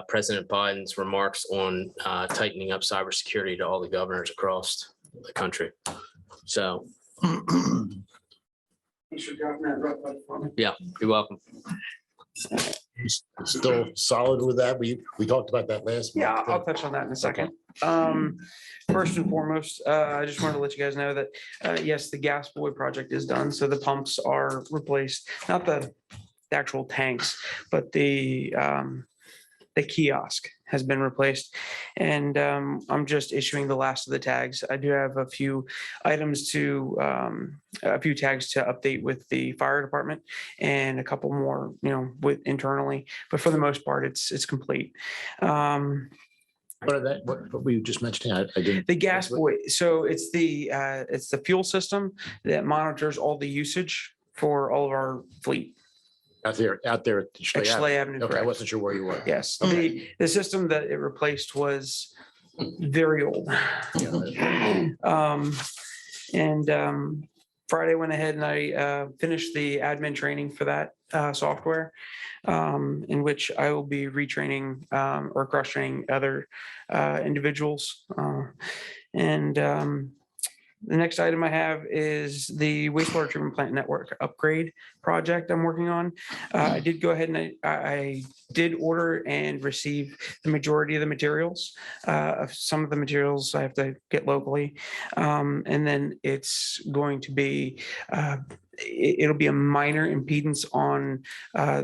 President Biden's remarks on tightening up cybersecurity to all the governors across the country. So, Thanks for dropping that real quick for me. yeah, you're welcome. Still solid with that? We talked about that last month. Yeah, I'll touch on that in a second. First and foremost, I just wanted to let you guys know that, yes, the gas boy project is done. So the pumps are replaced, not the actual tanks, but the kiosk has been replaced. And I'm just issuing the last of the tags. I do have a few items a few tags to update with the fire department and a couple more, with internally, but for the most part, it's complete. What are that? What were you just mentioning? I didn't. The gas boy, so it's the fuel system that monitors all the usage for all of our fleet. Out there at Schley Schley Avenue. Avenue, Okay, I correct. wasn't sure where you were. Yes, Okay. the system that it replaced was very old. Friday went ahead and I finished the admin training for that software, in which I will be retraining or cross-training other individuals. The next item I have is the wastewater treatment plant network upgrade project I'm working on. I did go ahead and I did order and receive the majority of the materials. Some of the materials I have to get locally. And then it's going to be, it'll be a minor impedance on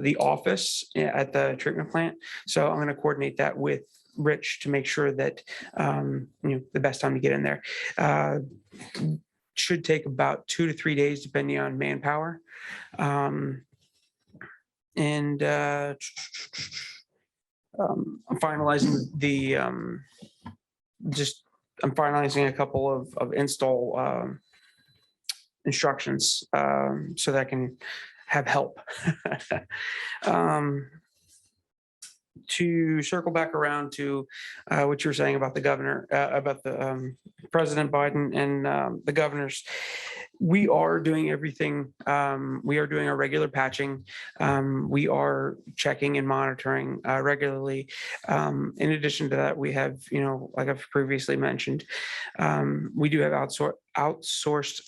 the office at the treatment plant. So I'm going to coordinate that with Rich to make sure that, the best time to get in there. Should take about 2 to 3 days, depending on manpower. I'm finalizing I'm finalizing a couple of install instructions so that I can have help. To circle back around to what you were saying about the governor, about the President Biden and the governors, we are doing everything. We are doing our regular patching. We are checking and monitoring regularly. In addition to that, we have, like I've previously mentioned, we do have outsourced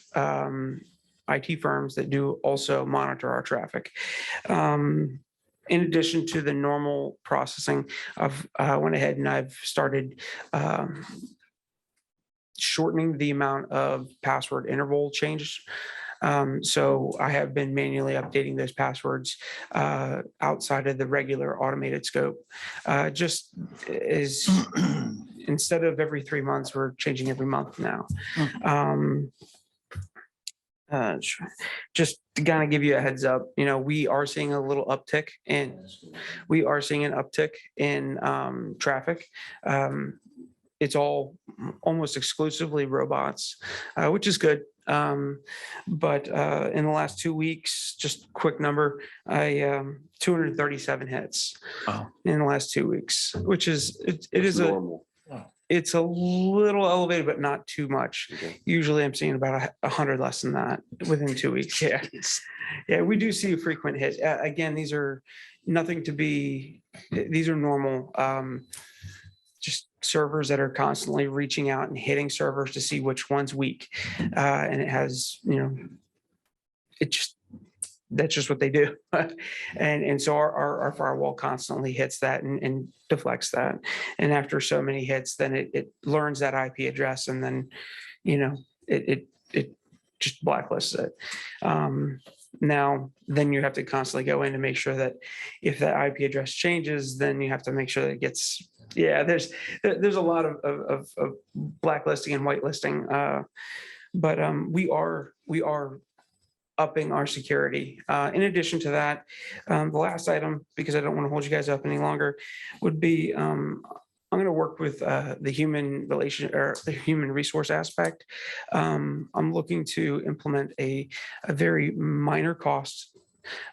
IT firms that do also monitor our traffic. In addition to the normal processing, I've went ahead and I've started shortening the amount of password interval changes. So I have been manually updating those passwords outside of the regular automated scope. Just as instead of every 3 months, we're changing every month now. Just to kind of give you a heads up, we are seeing a little uptick and we are seeing an uptick in traffic. It's all almost exclusively robots, which is good. But in the last 2 weeks, just quick number, 237 hits in the last 2 weeks, which is, it is Normal. it's a little elevated, but not too much. Okay. Usually I'm seeing about 100 less than that within 2 weeks. Yeah. Yeah, we do see frequent hits. Again, these are nothing to be, these are normal. Just servers that are constantly reaching out and hitting servers to see which one's weak. And it has, that's just what they do. And so our firewall constantly hits that and deflects that. And after so many hits, then it learns that IP address and then, it just blacklists it. Now, then you have to constantly go in to make sure that if that IP address changes, then you have to make sure that it gets, there's a lot of blacklisting and whitelisting. But we are upping our security. In addition to that, the last item, because I don't want to hold you guys up any longer, would be I'm going to work with the human resource aspect. I'm looking to implement a very minor cost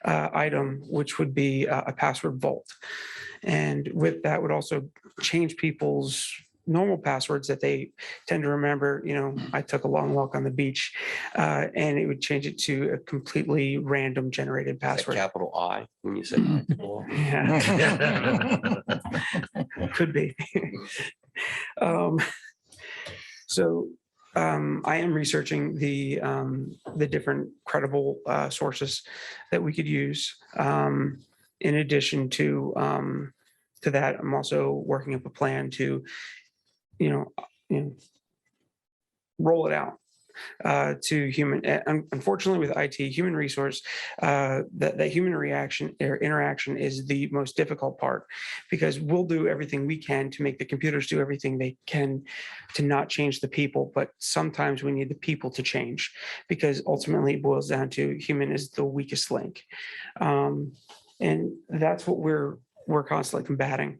item, which would be a password vault. And with that would also change people's normal passwords that they tend to remember. I took a long walk on the beach and it would change it to a completely random generated Is that password. capital I when you say I? Yeah. Could be. So I am researching the different credible sources that we could use. In addition to that, I'm also working up a plan to, roll it out to human. Unfortunately, with IT, human resource, that human reaction or interaction is the most difficult part, because we'll do everything we can to make the computers do everything they can to not change the people. But sometimes we need the people to change, because ultimately it boils down to human is the weakest link. And that's what we're constantly combating.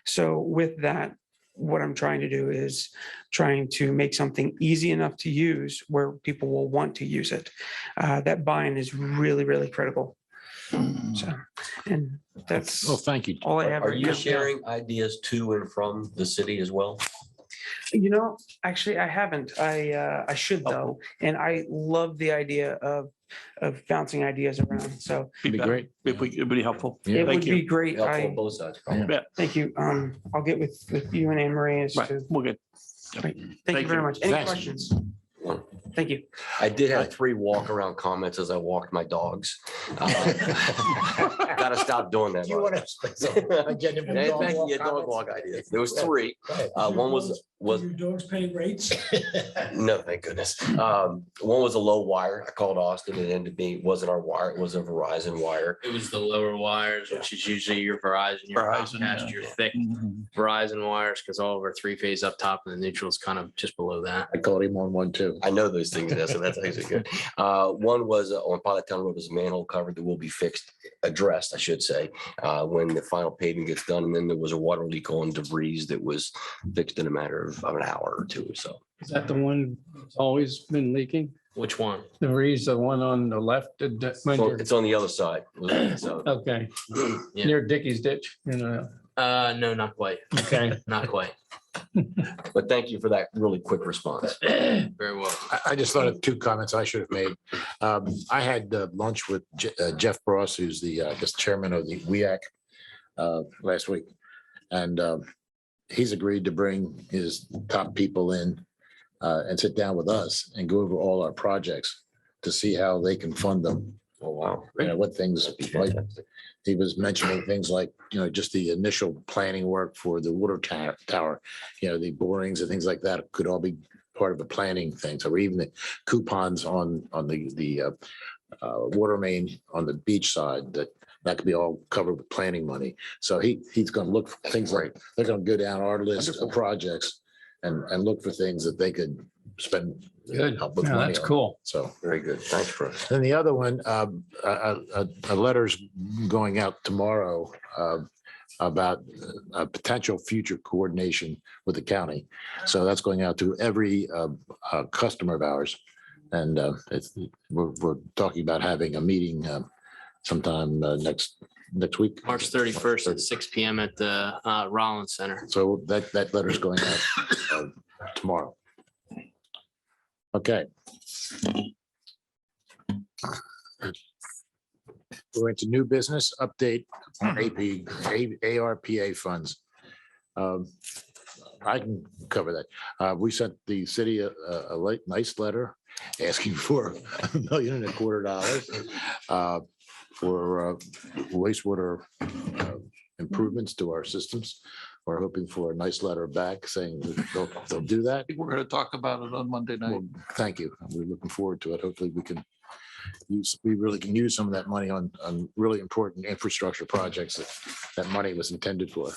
So with that, what I'm trying to do is trying to make something easy enough to use where people will want to use it. That buy-in is really, really critical. So, and that's Well, thank you. all I have. Are right you now. sharing ideas to and from the city as well? Actually, I haven't. I should though, and I love the idea of bouncing ideas around. So It'd be great. It'd be helpful. Yeah. it would be great. Helpful on both sides. probably. Thank you. I'll get with you and Anne Marie as Right, to. we're good. Thank Thank you very you. much. Any Thanks. questions? Thank you. I did have 3 walk around comments as I walked my dogs. Gotta stop doing that. Do you want Yeah, thank you. Dog walk ideas. There was 3. One was Your dogs pay rates? no, thank goodness. One was a low wire. I called Austin. It ended up being, it wasn't our wire. It was a Verizon wire. It was the lower wires, which is usually your Verizon, your Verizon, Comcast, yeah. your thick Verizon wires, because all of our 3-phase up top and the neutral is kind of just below that. I called him on one too. I know those those things now, so that's actually good. One was on Pilot Town Road, was a manhole cover that will be fixed, addressed, I should say, when the final paving gets done. And then there was a water leak on DeVries that was fixed in a matter of an hour or two. So Is that the one that's always been leaking? Which one? The reason the one on the left. it's on the other side. So Okay, Yeah. near Dickey's ditch, No, not quite. okay. Not quite. but thank you for that really quick response. Very well. I just thought of 2 comments I should have made. I had lunch with Jeff Ross, who's the, I guess, chairman of the WEAC last week. And he's agreed to bring his top people in and sit down with us and go over all our projects to see how they can fund them. Oh, wow. What things, like, he was mentioning things like, just the initial planning work for the water tower, the borings and things like that could all be part of the planning thing. So even the coupons on the water main on the beach side, that could be all covered with planning money. So he's going to look for things like, they're going to go down our list of projects and look for things that they could spend. Good. help with Yeah, money that's on. cool. So. Very good. Thanks, Chris. Then the other one, a letter's going out tomorrow about a potential future coordination with the county. So that's going out to every customer of ours. And we're talking about having a meeting sometime next week. March 31st at 6 PM at the Rollins Center. So that letter's going out tomorrow. Okay. We're into new business update on ARPA funds. I can cover that. We sent the city a nice letter asking for $1.25 million for wastewater improvements to our systems. We're hoping for a nice letter back saying that they'll do that. We're going to talk about it on Monday night. Well, thank you. We're looking forward to it. Hopefully we really can use some of that money on really important infrastructure projects that money was intended for.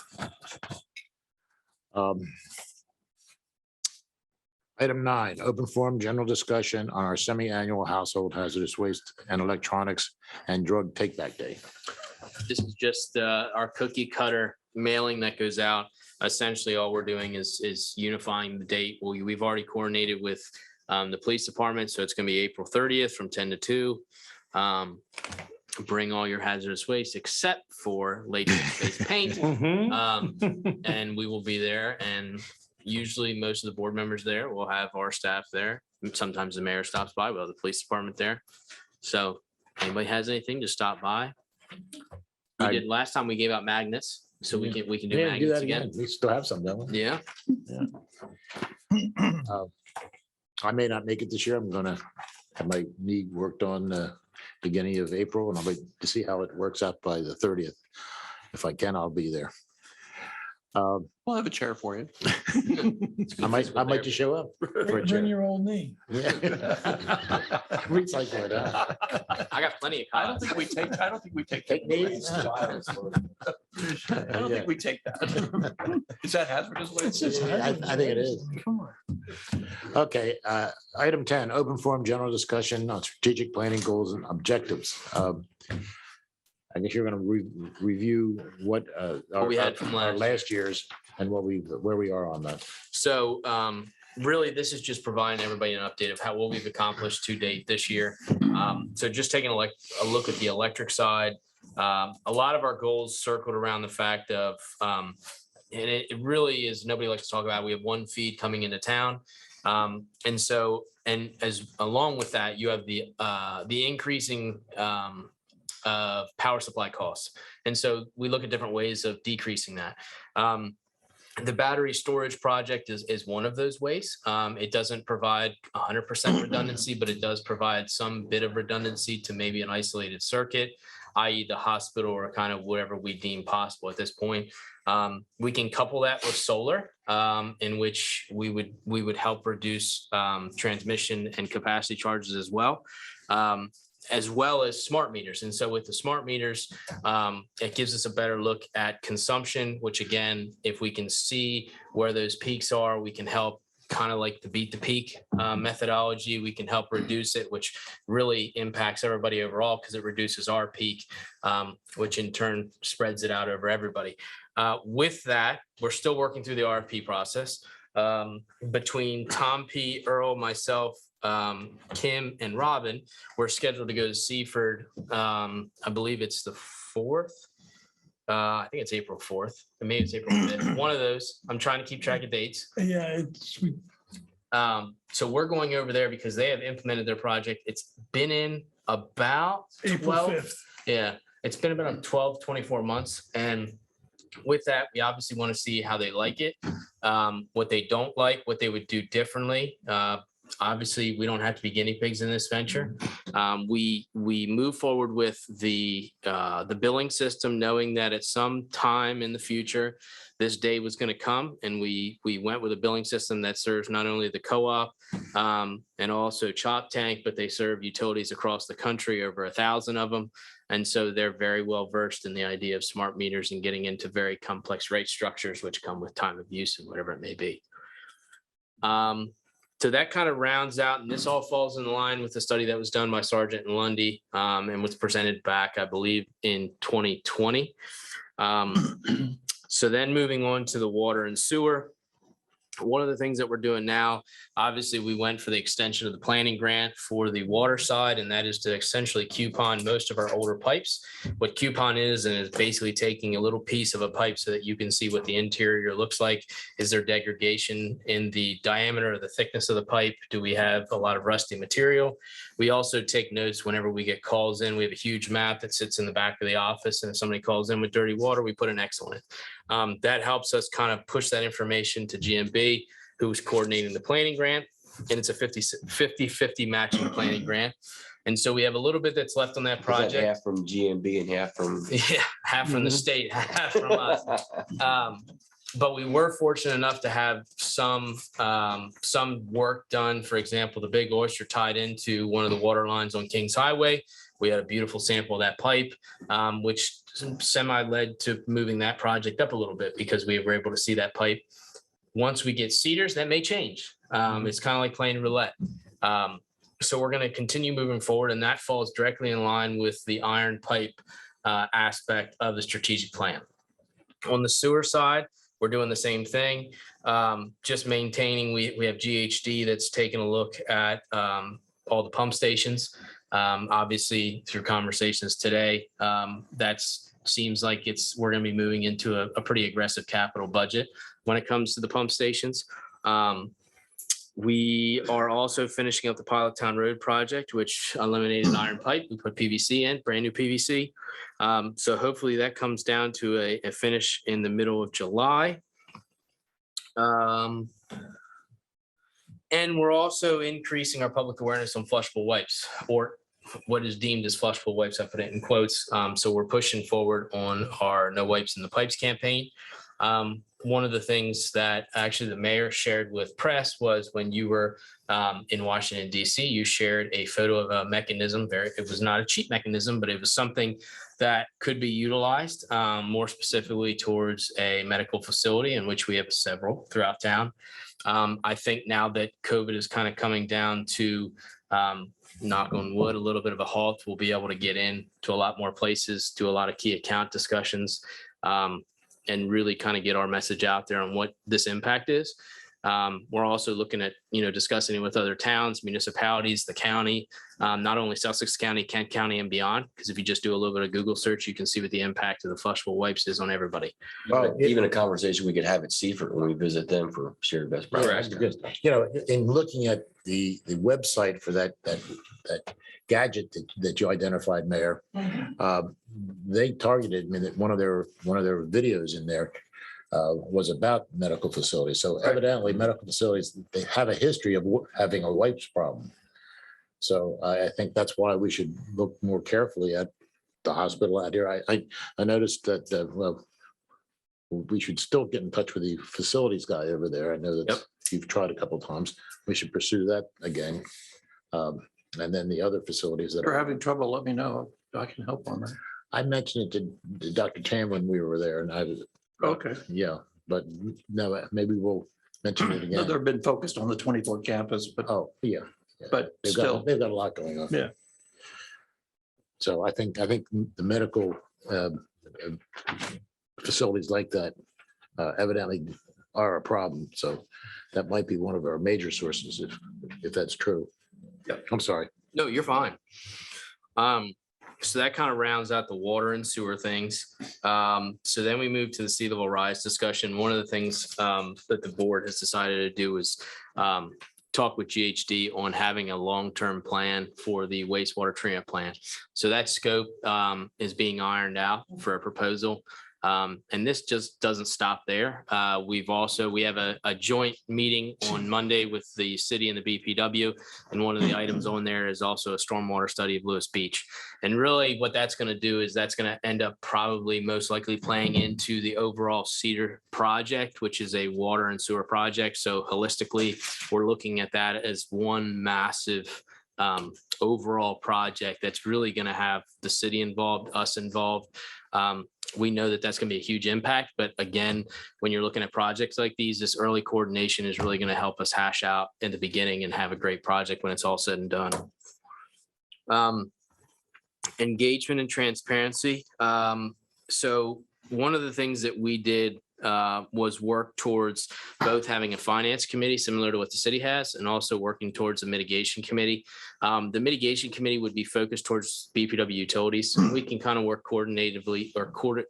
Item 9, open forum, general discussion on our semi-annual household hazardous waste and electronics and drug take-back day. This is just our cookie cutter mailing that goes out. Essentially, all we're doing is unifying the date. We've already coordinated with the police department, so it's going to be April 30th from 10 to 2. Bring all your hazardous waste except for latex-based paint, and we will be there. And usually, most of the board members there will have our staff there. Sometimes the mayor stops by. We'll have the police department there. So, anybody has anything, just stop by. We did last time. We gave out magnets, so we can do Yeah, magnets again. We still have some, don't we? Yeah. I may not make it this year. I'm gonna have my knee worked on beginning of April, and I'll wait to see how it works out by the 30th. If I can, I'll be there. We'll have a chair for you. I might just show up. for a Bring chair. your old knee. Yeah. Recycle it. Huh? I got plenty of I don't comments. think we take, I don't think we take. Take knees? I don't think we take that. Is that hazardous waste? I think it is. Come on. Okay, item 10, open forum, general discussion on strategic planning goals and objectives. I guess you're going to review what we had from our last last year's and where we are on that. So really, this is just providing everybody an update of what we've accomplished to date this year. So just taking a look at the electric side, a lot of our goals circled around the fact of, and it really is, nobody likes to talk about, we have one feed coming into town. And as along with that, you have the increasing power supply costs. And so we look at different ways of decreasing that. The battery storage project is one of those ways. It doesn't provide 100% redundancy, but it does provide some bit of redundancy to maybe an isolated circuit, i.e. the hospital or kind of whatever we deem possible at this point. We can couple that with solar, in which we would help reduce transmission and capacity charges as well as smart meters. And so with the smart meters, it gives us a better look at consumption, which again, if we can see where those peaks are, we can help kind of like the beat the peak methodology. We can help reduce it, which really impacts everybody overall because it reduces our peak, which in turn spreads it out over everybody. With that, we're still working through the RFP process. Between Tom P., Earl, myself, Kim, and Robin, we're scheduled to go to Seaford. I believe it's the 4th. I think it's April 4th. Maybe it's April 5th. One of those. I'm trying to keep track of dates. Yeah, it's, we So we're going over there because they have implemented their project. It's been in about April 12. 5th. Yeah, it's been about 12, 24 months. And with that, we obviously want to see how they like it, what they don't like, what they would do differently. Obviously, we don't have to be guinea pigs in this venture. We move forward with the billing system, knowing that at some time in the future, this day was going to come, and we went with a billing system that serves not only the co-op and also Chop Tank, but they serve utilities across the country, over 1,000 of them. And so they're very well versed in the idea of smart meters and getting into very complex rate structures, which come with time of use and whatever it may be. So that kind of rounds out, and this all falls in line with the study that was done by Sargent and Lundy and was presented back, I believe, in 2020. So then moving on to the water and sewer. One of the things that we're doing now, obviously, we went for the extension of the planning grant for the water side, and that is to essentially coupon most of our older pipes. What coupon is, and is basically taking a little piece of a pipe so that you can see what the interior looks like. Is there degradation in the diameter or the thickness of the pipe? Do we have a lot of rusty material? We also take notes whenever we get calls in. We have a huge map that sits in the back of the office, and if somebody calls in with dirty water, we put an X on it. That helps us kind of push that information to GMB, who's coordinating the planning grant. And it's a 50-50 matching planning grant. And so we have a little bit that's left on that Is that project. half from GMB and half from? Yeah, half from the state, half from us. But we were fortunate enough to have some work done. For example, the Big Oyster tied into one of the water lines on Kings Highway. We had a beautiful sample of that pipe, which semi led to moving that project up a little bit because we were able to see that pipe. Once we get cedars, that may change. It's kind of like playing roulette. So we're going to continue moving forward, and that falls directly in line with the iron pipe aspect of the strategic plan. On the sewer side, we're doing the same thing, just maintaining. We have GHD that's taking a look at all the pump stations. Obviously, through conversations today, that seems like we're going to be moving into a pretty aggressive capital budget when it comes to the pump stations. We are also finishing up the Pilot Town Road project, which eliminated iron pipe. We put PVC in, brand new PVC. So hopefully that comes down to a finish in the middle of July. And we're also increasing our public awareness on flushable wipes, or what is deemed as flushable wipes. I put it in quotes. So we're pushing forward on our No Wipes in the Pipes campaign. One of the things that actually the mayor shared with press was when you were in Washington, D.C., you shared a photo of a mechanism. It was not a cheap mechanism, but it was something that could be utilized more specifically towards a medical facility, in which we have several throughout town. I think now that COVID is kind of coming down to, knock on wood, a little bit of a halt, we'll be able to get in to a lot more places, do a lot of key account discussions, and really kind of get our message out there on what this impact is. We're also looking at, discussing it with other towns, municipalities, the county, not only Sussex County, Kent County and beyond, because if you just do a little bit of Google search, you can see what the impact of the flushable wipes is on everybody. Well, even a conversation we could have at Seaford when we visit them for shared best practices. In looking at the website for that gadget that you identified, Mayor, they targeted, that one of their videos in there was about medical facilities. So evidently medical facilities, they have a history of having a wipes problem. So I think that's why we should look more carefully at the hospital out here. I noticed that, we should still get in touch with the facilities guy over there. I know that you've tried a couple of times. We should pursue that again. And then the other facilities that If you're having trouble, let me know. I can help on that. I mentioned it to Dr. Chan when we were there, and I was, Okay. yeah, but no, maybe we'll mention it again. They've been focused on the 24 campus, but Oh, yeah. but They've still, they've got a lot going on. Yeah. So I think the medical facilities like that evidently are a problem. So that might be one of our major sources if that's true. Yep. I'm sorry. No, you're fine. So that kind of rounds out the water and sewer things. So then we move to the sea level rise discussion. One of the things that the board has decided to do is talk with GHD on having a long-term plan for the wastewater treatment plant. So that scope is being ironed out for a proposal. And this just doesn't stop there. We have a joint meeting on Monday with the city and the BPW. And one of the items on there is also a stormwater study of Lewes Beach. And really what that's going to do is that's going to end up probably most likely playing into the overall Cedar project, which is a water and sewer project. So holistically, we're looking at that as one massive overall project that's really going to have the city involved, us involved. We know that that's going to be a huge impact, but again, when you're looking at projects like these, this early coordination is really going to help us hash out in the beginning and have a great project when it's all said and done. Engagement and transparency. So one of the things that we did was work towards both having a finance committee similar to what the city has and also working towards a mitigation committee. The mitigation committee would be focused towards BPW utilities. We can kind of work coordinatively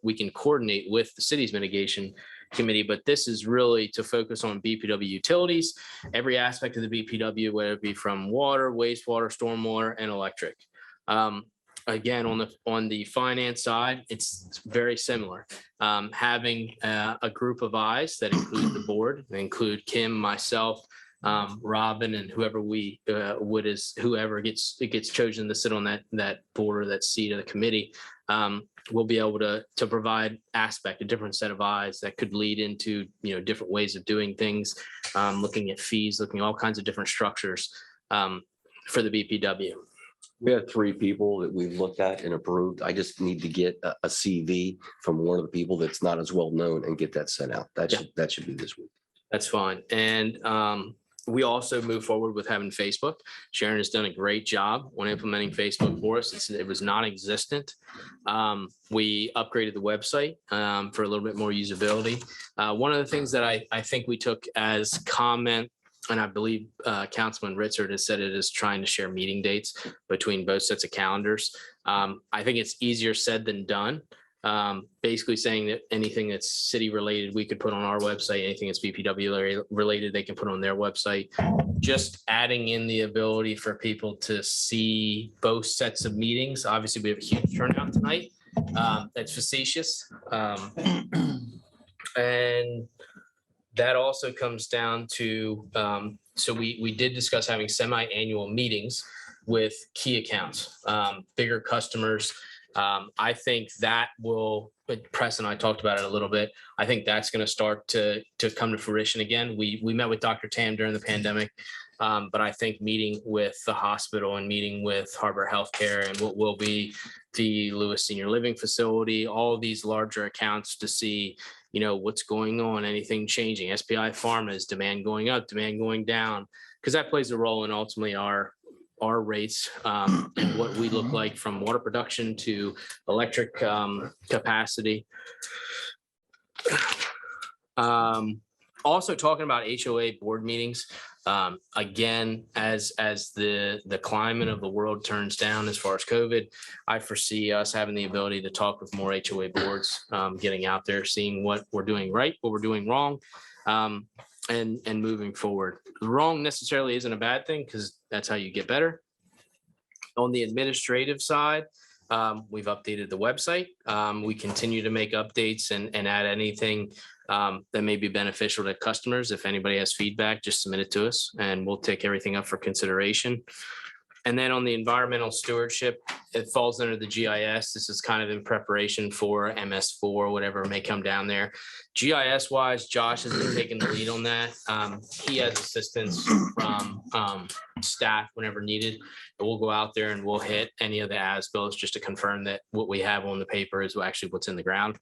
we can coordinate with the city's mitigation committee, but this is really to focus on BPW utilities, every aspect of the BPW, whether it be from water, wastewater, stormwater, and electric. Again, on the finance side, it's very similar. Having a group of eyes that include the board, include Kim, myself, Robin, and whoever whoever gets chosen to sit on that board or that seat of the committee, we'll be able to provide a different set of eyes that could lead into different ways of doing things, looking at fees, looking at all kinds of different structures for the BPW. We have 3 people that we've looked at and approved. I just need to get a CV from one of the people that's not as well known and get that sent out. That should be this week. That's fine. And we also move forward with having Facebook. Sharon has done a great job on implementing Facebook for us. It was non-existent. We upgraded the website for a little bit more usability. One of the things that I think we took as comment, and I believe Councilman Ritzert has said it, is trying to share meeting dates between both sets of calendars. I think it's easier said than done. Basically saying that anything that's city related, we could put on our website. Anything that's BPW related, they can put on their website. Just adding in the ability for people to see both sets of meetings. Obviously, we have a huge turnout tonight. That's facetious. And that also comes down to, so we did discuss having semi-annual meetings with key accounts, bigger customers. I think that will, Press and I talked about it a little bit. I think that's going to start to come to fruition again. We met with Dr. Tam during the pandemic, but I think meeting with the hospital and meeting with Harbor Healthcare and what will be the Lewes Senior Living Facility, all of these larger accounts to see, what's going on, anything changing. SPI Pharma, is demand going up, demand going down, because that plays a role in ultimately our rates and what we look like from water production to electric capacity. Also talking about HOA board meetings. Again, as the climate of the world turns down as far as COVID, I foresee us having the ability to talk with more HOA boards, getting out there, seeing what we're doing right, what we're doing wrong, and moving forward. Wrong necessarily isn't a bad thing because that's how you get better. On the administrative side, we've updated the website. We continue to make updates and add anything that may be beneficial to customers. If anybody has feedback, just submit it to us and we'll take everything up for consideration. And then on the environmental stewardship, it falls under the GIS. This is kind of in preparation for MS4, whatever may come down there. GIS wise, Josh has been taking the lead on that. He has assistance from staff whenever needed. And we'll go out there and we'll hit any of the as-bills just to confirm that what we have on the paper is actually what's in the ground.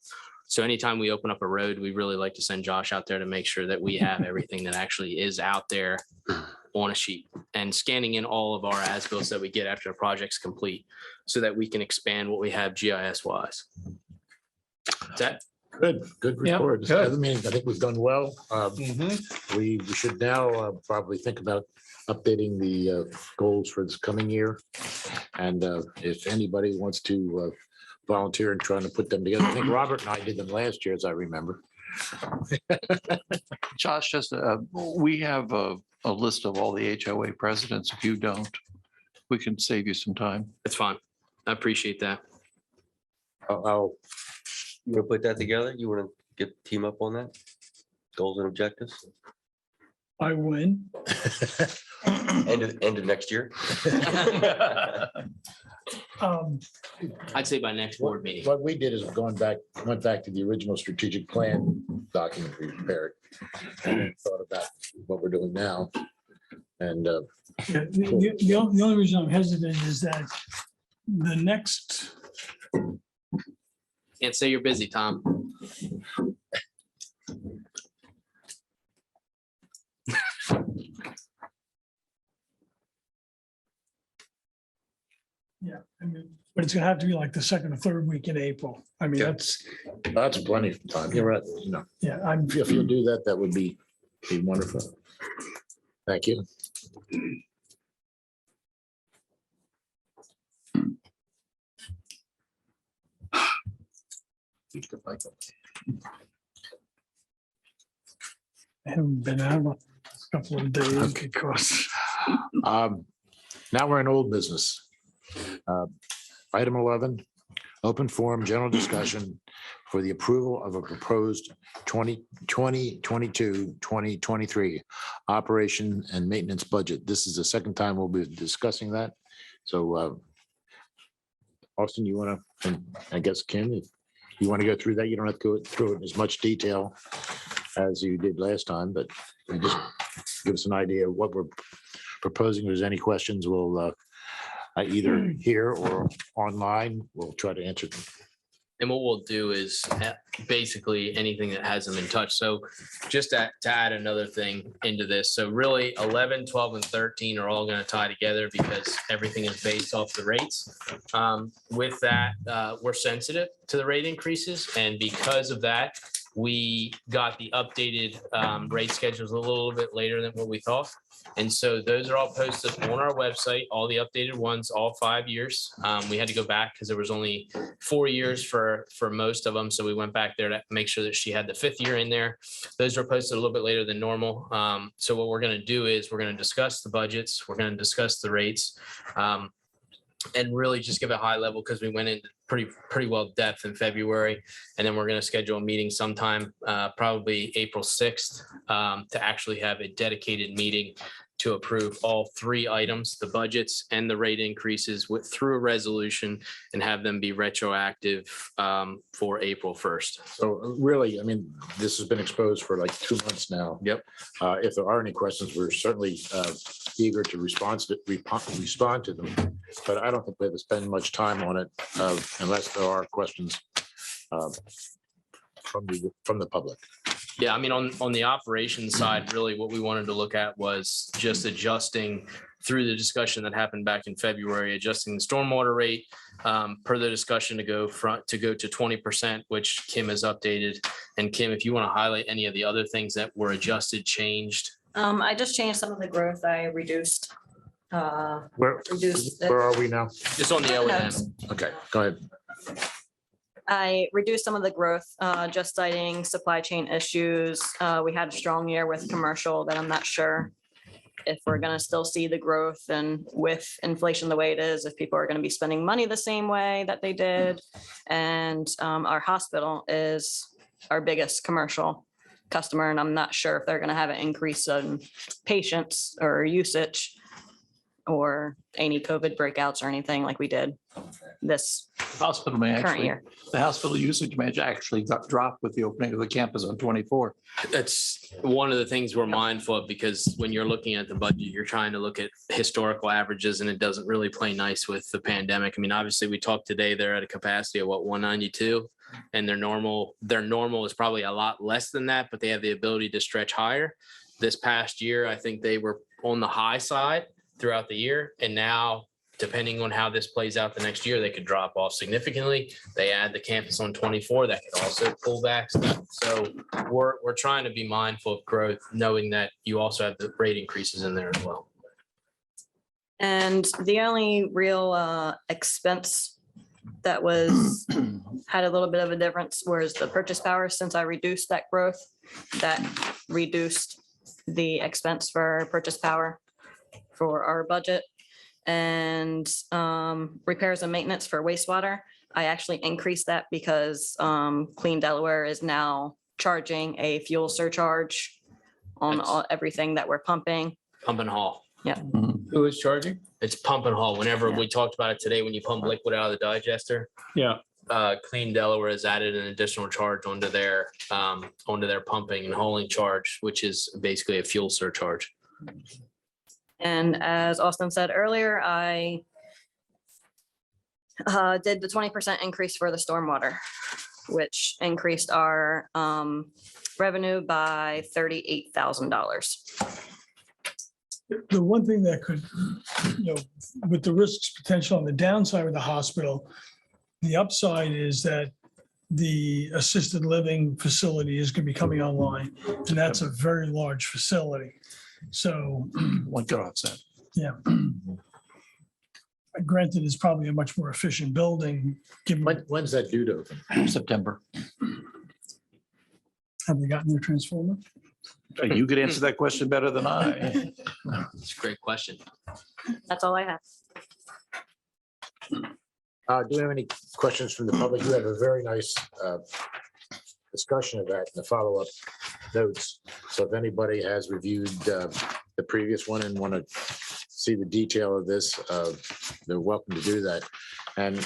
So anytime we open up a road, we really like to send Josh out there to make sure that we have everything that actually is out there on a sheet and scanning in all of our as-bills that we get after the project's complete so that we can expand what we have GIS wise. Is that Good Yeah, report. good. Other meetings, I think we've done well. Mhm. We should now probably think about updating the goals for this coming year. And if anybody wants to volunteer and trying to put them together, I think Robert and I did them last year, as I remember. Josh, just, we have a list of all the HOA presidents. If you don't, we can save you some time. It's fine. I appreciate that. I'll You want to put that together? You want to get team up on that? Goals and objectives? I win. End of next year? I'd say by next board meeting. What we did is went back to the original strategic plan document we prepared. And then thought about what we're doing now. And Yeah, the only reason I'm hesitant is that the next, Can't say you're busy, Tom. yeah, I mean, but it's gonna have to be like the second or third week in April. I mean, Yeah. that's, plenty of time. You're right. You know, yeah, I'm, if you'll do that, that would be wonderful. Thank you. I haven't been out a couple of days because Now we're in old business. Item 11, open forum, general discussion for the approval of a proposed 2022-2023 operation and maintenance budget. This is the second time we'll be discussing that. So Austin, you want to, and I guess Kim, if you want to go through that, you don't have to go through it in as much detail as you did last time, but you just give us an idea of what we're proposing. If there's any questions, we'll either here or online, we'll try to answer them. And what we'll do is basically anything that hasn't been touched. So just to add another thing into this. So really 11, 12, and 13 are all going to tie together because everything is based off the rates. With that, we're sensitive to the rate increases. And because of that, we got the updated rate schedules a little bit later than what we thought. And so those are all posted on our website, all the updated ones, all 5 years. We had to go back because there was only 4 years for most of them. So we went back there to make sure that she had the 5th year in there. Those were posted a little bit later than normal. So what we're going to do is we're going to discuss the budgets. We're going to discuss the rates. And really just give a high level because we went into pretty well depth in February. And then we're going to schedule a meeting sometime, probably April 6th, to actually have a dedicated meeting to approve all 3 items, the budgets and the rate increases through a resolution and have them be retroactive for April 1st. So really, I mean, this has been exposed for like 2 months now. Yep. If there are any questions, we're certainly eager to respond to them. But I don't think we have to spend much time on it unless there are questions from the public. Yeah, I mean, on the operations side, really what we wanted to look at was just adjusting through the discussion that happened back in February, adjusting the stormwater rate per the discussion to go to 20%, which Kim has updated. And Kim, if you want to highlight any of the other things that were adjusted, changed. I just changed some of the growth. I reduced. Where Reduced. are we now? Just on the O&M. Okay, go ahead. I reduced some of the growth, just citing supply chain issues. We had a strong year with commercial that I'm not sure if we're gonna still see the growth, and with inflation the way it is, if people are gonna be spending money the same way that they did. And our hospital is our biggest commercial customer, and I'm not sure if they're gonna have an increase in patients or usage or any COVID breakouts or anything like we did this Hospital may current actually, year. the hospital usage may actually got dropped with the opening of the campus on 24. That's one of the things we're mindful of, because when you're looking at the budget, you're trying to look at historical averages, and it doesn't really play nice with the pandemic. I mean, obviously, we talked today, they're at a capacity of what, 192? And their normal is probably a lot less than that, but they have the ability to stretch higher. This past year, I think they were on the high side throughout the year, and now, depending on how this plays out the next year, they could drop off significantly. They add the campus on 24, that could also pull back stuff. So we're trying to be mindful of growth, knowing that you also have the rate increases in there as well. And the only real expense that was, had a little bit of a difference was the purchase power. Since I reduced that growth, that reduced the expense for purchase power for our budget. And repairs and maintenance for wastewater, I actually increased that because Clean Delaware is now charging a fuel surcharge on everything that we're pumping. Pump and haul. Who is charging? It's pump and haul. Whenever Yeah. we talked about it today, when you pump liquid out of the digester, Yeah, Clean Delaware has added an additional charge onto their pumping and hauling charge, which is basically a fuel surcharge. And as Austin said earlier, I did the 20% increase for the stormwater, which increased our revenue by $38,000. The one thing that could, with the risks potential on the downside of the hospital, the upside is that the assisted living facility is going to be coming online, and that's a very large facility. So, One could offset. yeah. Granted, it's probably a much more efficient building, given, When's that due to open? September. have they gotten their transformer? You could answer that question better than I. It's a great question. That's all I have. Do we have any questions from the public? You have a very nice discussion of that in the follow-up notes. So if anybody has reviewed the previous one and want to see the detail of this, they're welcome to do that. And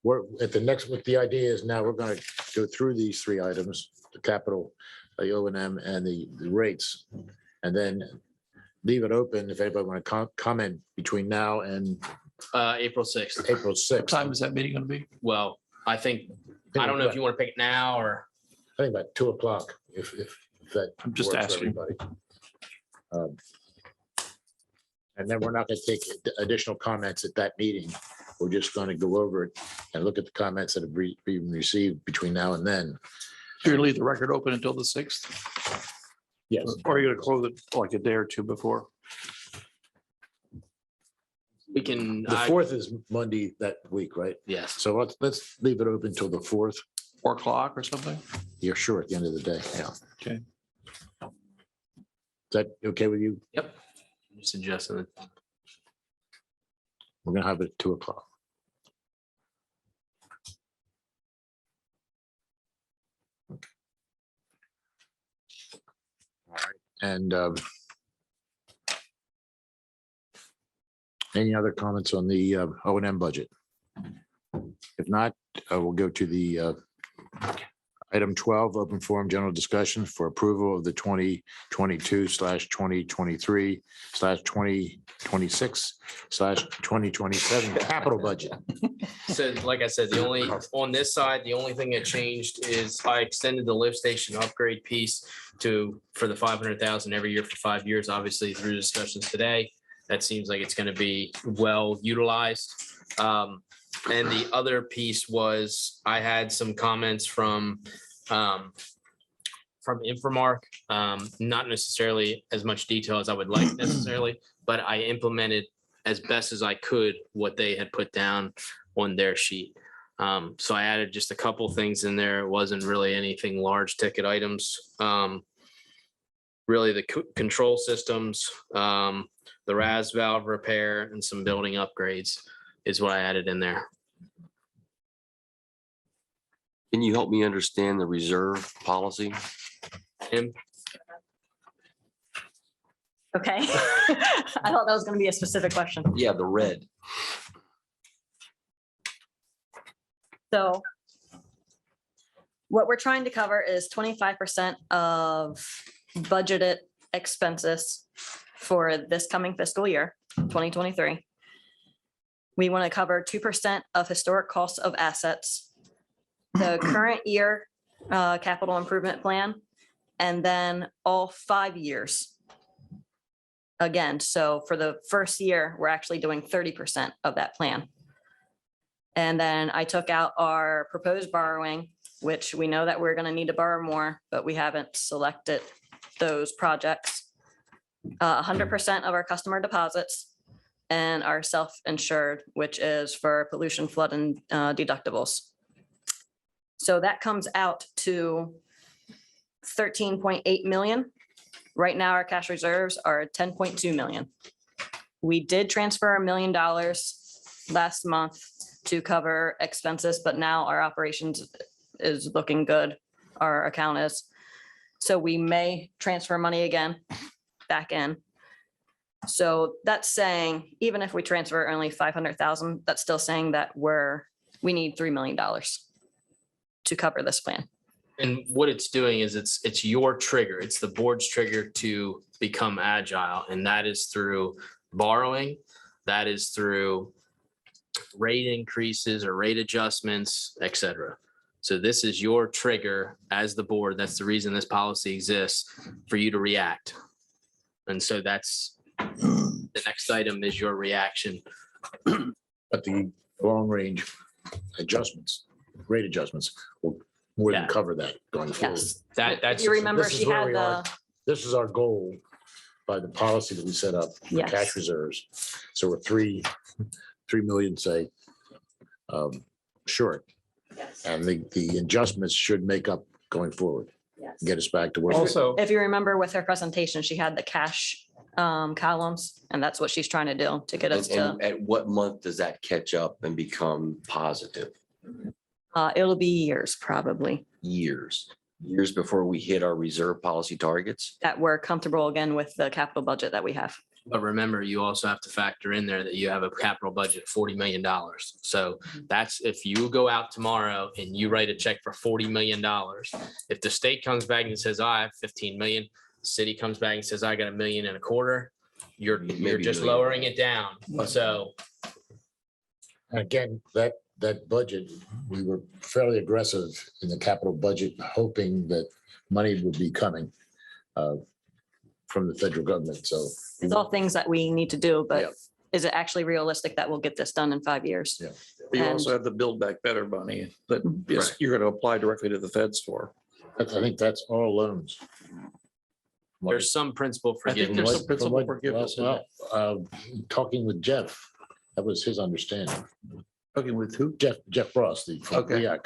we're at the next, what the idea is now, we're going to go through these three items, the capital, the O&M, and the rates, and then leave it open if anybody want to comment between now and April 6th. April What 6th. time is that meeting going to be? Well, I don't know if you want to pick it now or. I think about 2:00, if that. I'm just works for asking. everybody. And then we're not going to take additional comments at that meeting. We're just going to go over it and look at the comments that have been received between now and then. You're going to leave the record open until the 6th? Yes. Or are you going to close it like a day or two before? We can. The 4th is Monday that week, right? Yes. So let's leave it open until the 4th. 4 o'clock or something? You're sure at the end of the day. Yeah. Okay. Is that okay with you? Yep. Suggesting it. We're going to have it at 2:00. All right. And any other comments on the O&M budget? If not, we'll go to the item 12, open forum general discussion for approval of the 2022/2023/2026/2027 capital budget. So like I said, on this side, the only thing that changed is I extended the lift station upgrade piece for the 500,000 every year for 5 years, obviously through discussions today. That seems like it's going to be well utilized. And the other piece was I had some comments from Infomark, not necessarily as much detail as I would like necessarily, but I implemented as best as I could what they had put down on their sheet. So I added just a couple things in there. It wasn't really anything large ticket items. Really the control systems, the RAS valve repair, and some building upgrades is what I added in there. Can you help me understand the reserve policy? Tim? Okay. I thought that was gonna be a specific question. Yeah, the red. So what we're trying to cover is 25% of budgeted expenses for this coming fiscal year, 2023. We want to cover 2% of historic costs of assets, the current year capital improvement plan, and then all 5 years. Again, so for the first year, we're actually doing 30% of that plan. And then I took out our proposed borrowing, which we know that we're going to need to borrow more, but we haven't selected those projects. 100% of our customer deposits and our self-insured, which is for pollution, flood, and deductibles. So that comes out to 13.8 million. Right now, our cash reserves are 10.2 million. We did transfer $1 million last month to cover expenses, but now our operations is looking good. Our account is. So we may transfer money again back in. So that's saying, even if we transfer only 500,000, that's still saying that we need $3 million to cover this plan. And what it's doing is it's your trigger. It's the board's trigger to become agile. And that is through borrowing. That is through rate increases or rate adjustments, et cetera. So this is your trigger as the board. That's the reason this policy exists, for you to react. And so that's the next item is your reaction. But the long range adjustments, rate adjustments will more than Yeah. cover that going forward. Yes. That's You remember this is she where had we are. the, This is our goal by the policy that we set up for Yes. cash reserves. So we're 3 million, say, short. And the adjustments should make up going forward, yes. get us back to where. Also, If you remember with her presentation, she had the cash columns, and that's what she's trying to do to get us to, And at what month does that catch up and become positive? it'll be years probably Years before we hit our reserve policy targets? that we're comfortable again with the capital budget that we have. But remember, you also have to factor in there that you have a capital budget of $40 million. So that's if you go out tomorrow and you write a check for $40 million. If the state comes back and says, I have 15 million, the city comes back and says, I got $1.25 million, you're Maybe just $1 million. lowering it down. So Again, that budget, we were fairly aggressive in the capital budget, hoping that money would be coming from the federal government. So It's all things that we need to do, Yeah. but is it actually realistic that we'll get this done in 5 years? Yeah. You also And- have the Build Back Better money that is, Right. you're going to apply directly to the feds for. I think that's all loans. there's some principal I think there's forgiveness. some principal From what- forgiveness in well, talking with Jeff, that was his understanding. Okay, with who? Jeff Ross, the from Okay. REAC.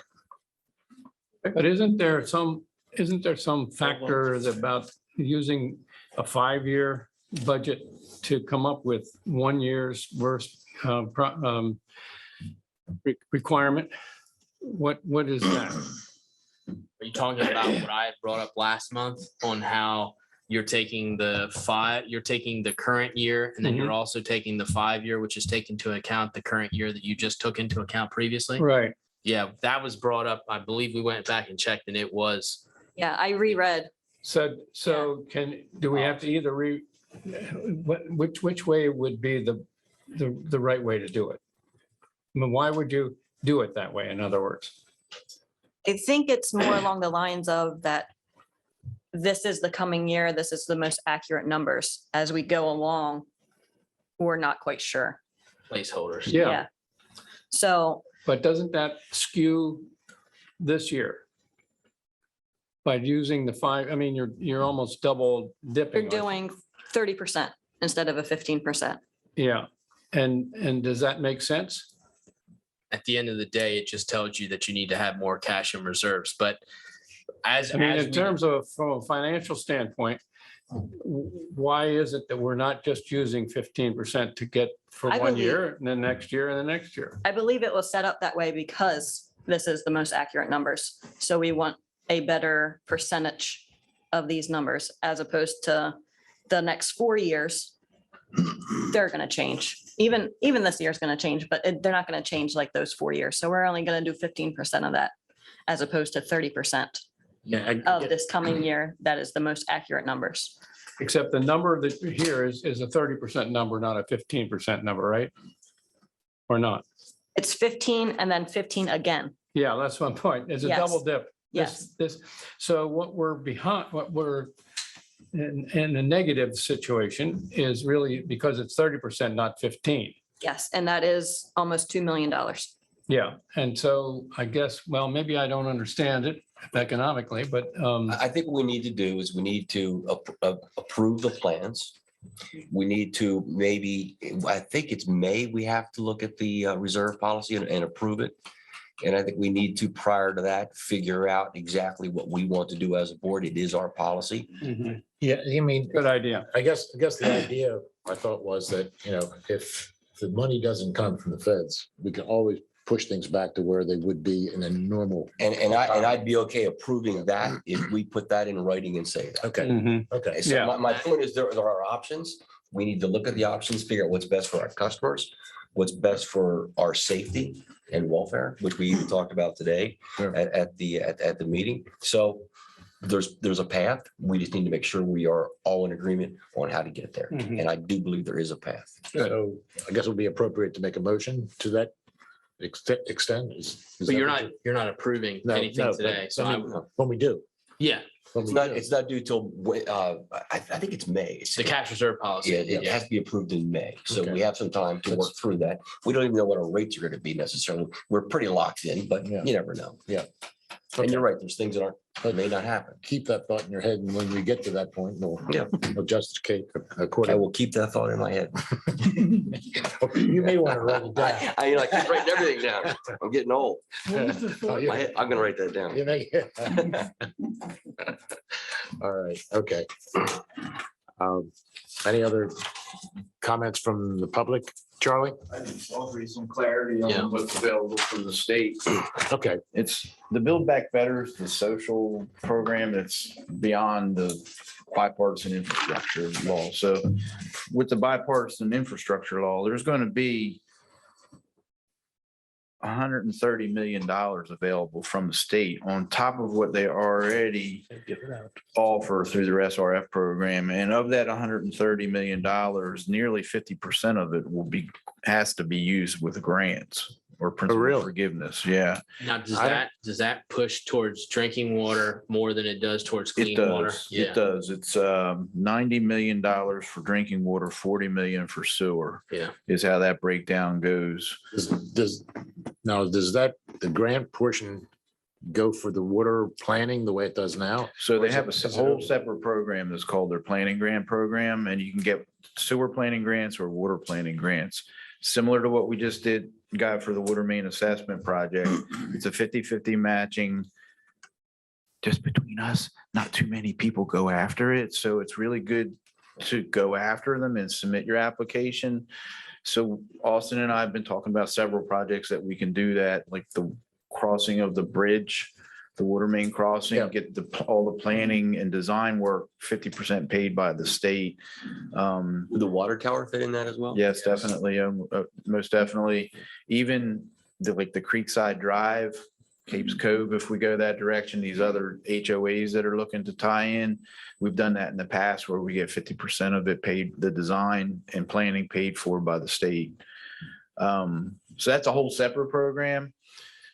but isn't there some factors about using a 5-year budget to come up with 1 year's worst requirement? What is that? Are you talking about what I had brought up last month on how you're taking the current year, and then you're also taking the 5-year, which is taking into account the current year that you just took into account previously? Right. Yeah, that was brought up. I believe we went back and checked and it was, Yeah, I reread. So do we have to either which way would be the right way to do it? I mean, why would you do it that way, in other words? I think it's more along the lines of that this is the coming year, this is the most accurate numbers. As we go along, we're not quite sure. placeholders. Yeah, So but doesn't that skew this year? By using the 5, I mean, you're almost double dipping. you're doing 30% instead of a 15%. Yeah, and does that make sense? At the end of the day, it just tells you that you need to have more cash in reserves, but as. I mean, as in we- terms of, from a financial standpoint, why is it that we're not just using 15% to get for I 1 believe- year and then next year and the next year? I believe it was set up that way because this is the most accurate numbers. So we want a better percentage of these numbers as opposed to the next 4 years, they're gonna change. Even this year is gonna change, but they're not gonna change like those 4 years. So we're only gonna do 15% of that as opposed to 30% Yeah, of this coming year. That is the most accurate numbers. Except the number that here is a 30% number, not a 15% number, right? Or not? It's 15 and then 15 again. Yeah, that's one point. It's a Yes. double dip. Yes. So what we're behind, what we're in a negative situation is really because it's 30%, not 15. Yes, and that is almost $2 million. Yeah, and so I guess, well, maybe I don't understand it economically, but I think what we need to do is we need to approve the plans. We need to maybe, I think it's May, we have to look at the reserve policy and approve it. And I think we need to, prior to that, figure out exactly what we want to do as a board. It is our policy. yeah, I mean, good idea. I guess the idea, I thought was that, if the money doesn't come from the feds, we can always push things back to where they would be in a normal. And I'd be okay approving that if we put that in writing and say that. Okay, Mhm. okay. So Yeah. my point is there are options. We need to look at the options, figure out what's best for our customers, what's best for our safety and welfare, which we even talked about today Sure. at the meeting. So there's a path. We just need to make sure we are all in agreement on how to get there. Mhm. And I do believe there is a path. So I guess it would be appropriate to make a motion to that extent. Is But that you're what not, you're not approving No, anything no, but today. So I mean, when we do. yeah, when we do. It's not due till, I think it's May. the cash reserve policy. Yeah, it has to be approved in May. So Okay. we have some time to work through that. We don't even know what our rates are going to be necessarily. We're pretty locked in, but Yeah. you never know. Yeah. And you're right, there's things that may not happen. Keep that thought in your head, and when we get to that point, we'll Yeah. adjust the cake I accordingly. will keep that thought in my head. You may want to write it down. I keep writing everything down. I'm getting old. What was the thought? Yeah. I'm gonna write that down. You may- All right, okay. Any other comments from the public? Charlie? I just offer some clarity Yeah. on what's available from the state. Okay, It's the Build Back Better is the social program that's beyond the bipartisan infrastructure law. So with the bipartisan infrastructure law, there's going to be $130 million available from the state on top of what they already offer through their SRF program. And of that $130 million, nearly 50% of it has to be used with grants or principal really? forgiveness. Yeah. Now, I does that push towards drinking water more than it does towards It clean water? does. It does. It's $90 million for drinking water, 40 million for sewer. Yeah. Is how that breakdown goes. does the grant portion go for the water planning the way it does now? So Or they is have it- a is it whole a- separate program that's called their planning grant program, and you can get sewer planning grants or water planning grants. Similar to what we just got for the water main assessment project. It's a 50-50 matching. Just between us, not too many people go after it, so it's really good to go after them and submit your application. So Austin and I have been talking about several projects that we can do that, like the crossing of the bridge, the water main crossing, Yeah. get all the planning and design work 50% paid by the state. Would the water tower fit in that as well? Yes, definitely. Most definitely. Even the Creekside Drive, Capes Cove, if we go that direction, these other HOAs that are looking to tie in, we've done that in the past where we get 50% of it paid, the design and planning paid for by the state. So that's a whole separate program.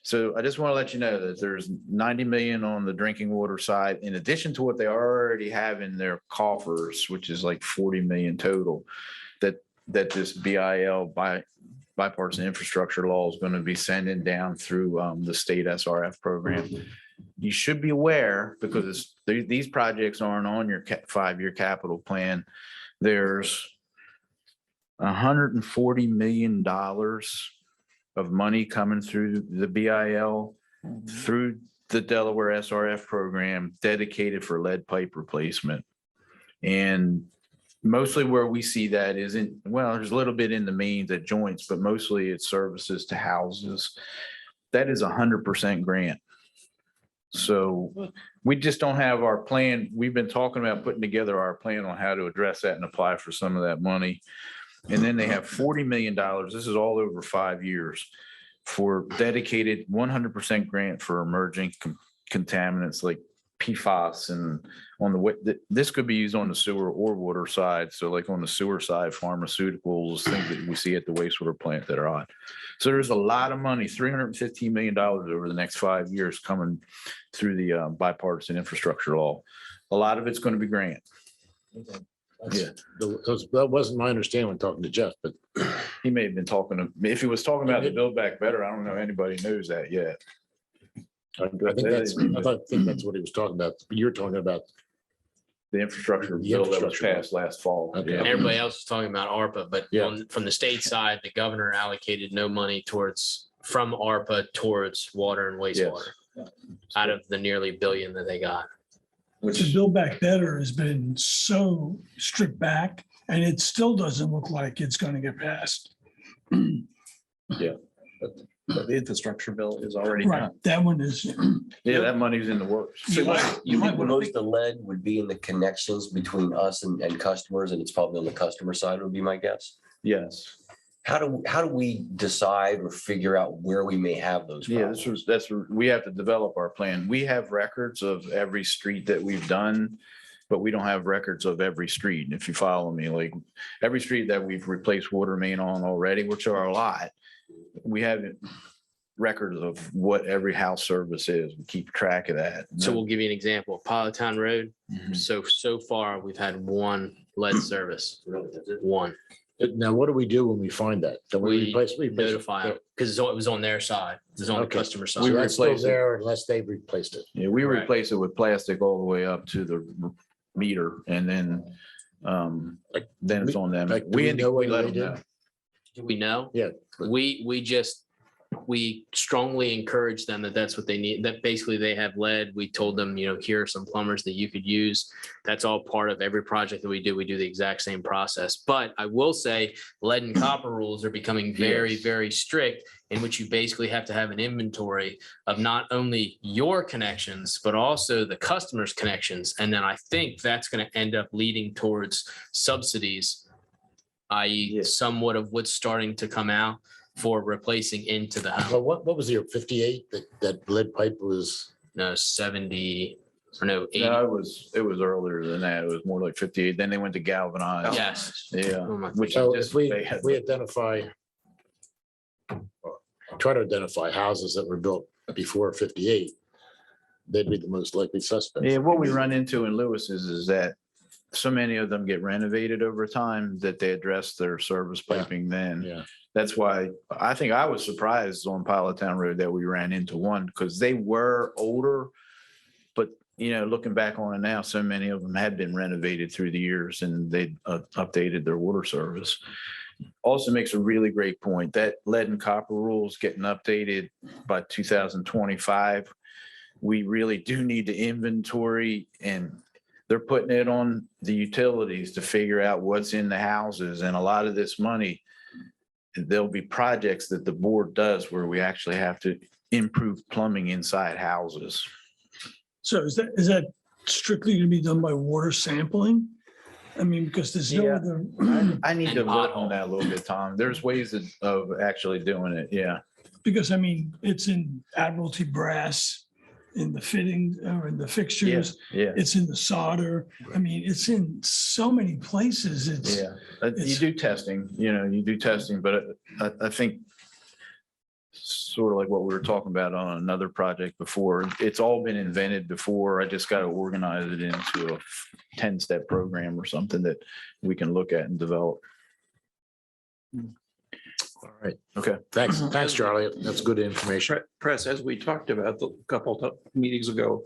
So I just want to let you know that there's 90 million on the drinking water side, in addition to what they already have in their coffers, which is like 40 million total, that this bipartisan infrastructure law is going to be sending down through the state SRF program. You should be aware, because these projects aren't on your 5-year capital plan. There's $140 million of money coming through the BIL, through the Delaware SRF program dedicated for lead pipe replacement. And mostly where we see that isn't, well, there's a little bit in the mains at joints, but mostly it's services to houses. That is 100% grant. So we just don't have our plan. We've been talking about putting together our plan on how to address that and apply for some of that money. And then they have $40 million. This is all over 5 years for dedicated 100% grant for emerging contaminants like PFAS and on the way, this could be used on the sewer or water side. So like on the sewer side, pharmaceuticals, things that we see at the wastewater plant that are on. So there's a lot of money, $315 million over the next 5 years coming through the bipartisan infrastructure law. A lot of it's going to be grant. Yeah. That wasn't my understanding when talking to Jeff, but He may have been talking to, if he was talking about the Build Back Better, I don't know anybody knows that yet. I think that's what he was talking about. You're talking about The infrastructure The bill that was infrastructure. passed last fall. Okay. And everybody else was talking about ARPA, but Yeah. from the state side, the governor allocated no money from ARPA towards water and wastewater out of the nearly billion that they got. The Build Back Better has been so stripped back and it still doesn't look like it's going to get passed. But the infrastructure bill is already Right, done. that one is, Yeah, that money's in the works. You might Most want of to the lead would be in the connections between us and customers, and it's probably on the customer side would be my guess. Yes. How do we decide or figure out where we may have those Yeah, problems? we have to develop our plan. We have records of every street that we've done, but we don't have records of every street. And if you follow me, like every street that we've replaced water main on already, which are a lot, we have records of what every house service is. We keep track of that. So we'll give you an example. Pilot Town Road. Mhm. So far, we've had one lead service. One. now what do we do when we find that? Don't we We replace? notify them because it was on their side. It was on the Okay. customer So side. that's still replace it. there unless they've replaced it. Yeah, we Correct. replace it with plastic all the way up to the meter and then it's on them. Like, do we know We what let they them did? know. Do we know? Yeah. We strongly encourage them that that's what they need, that basically they have lead. We told them, here are some plumbers that you could use. That's all part of every project that we do. We do the exact same process. But I will say lead and copper rules are becoming very, Yes. very strict, in which you basically have to have an inventory of not only your connections, but also the customer's connections. And then I think that's going to end up leading towards subsidies, i.e. Yes. somewhat of what's starting to come out for replacing into the home. Well, what was your 58 that lead pipe was? No, 70 or no, 80. No, it was earlier than that. It was more like 58. Then they went to galvanized. Yes. Yeah. Oh my Which So is if we, they had- if we identify, try to identify houses that were built before 58, they'd be the most likely suspects. Yeah, what we run into in Lewis is that so many of them get renovated over time that they address their service Yeah. piping then. Yeah. That's why I think I was surprised on Pilot Town Road that we ran into one because they were older. But, looking back on it now, so many of them had been renovated through the years and they updated their water service. Also makes a really great point that lead and copper rules getting updated by 2025. We really do need to inventory and they're putting it on the utilities to figure out what's in the houses and a lot of this money. There'll be projects that the board does where we actually have to improve plumbing inside houses. so is that strictly going to be done by water sampling? I mean, because there's no Yeah. other, I need And to work pothole. on that a little bit, Tom. There's ways of actually doing it. Yeah. because I mean, it's in Admiralty brass, in the fittings or in the fixtures. Yeah. It's in the solder. I mean, it's in so many places. It's, Yeah. You it's- do testing, but I think sort of like what we were talking about on another project before, it's all been invented before. I just got to organize it into a 10-step program or something that we can look at and develop. All right. Okay. Thanks, Charlie. That's good information. Press, as we talked about a couple of meetings ago,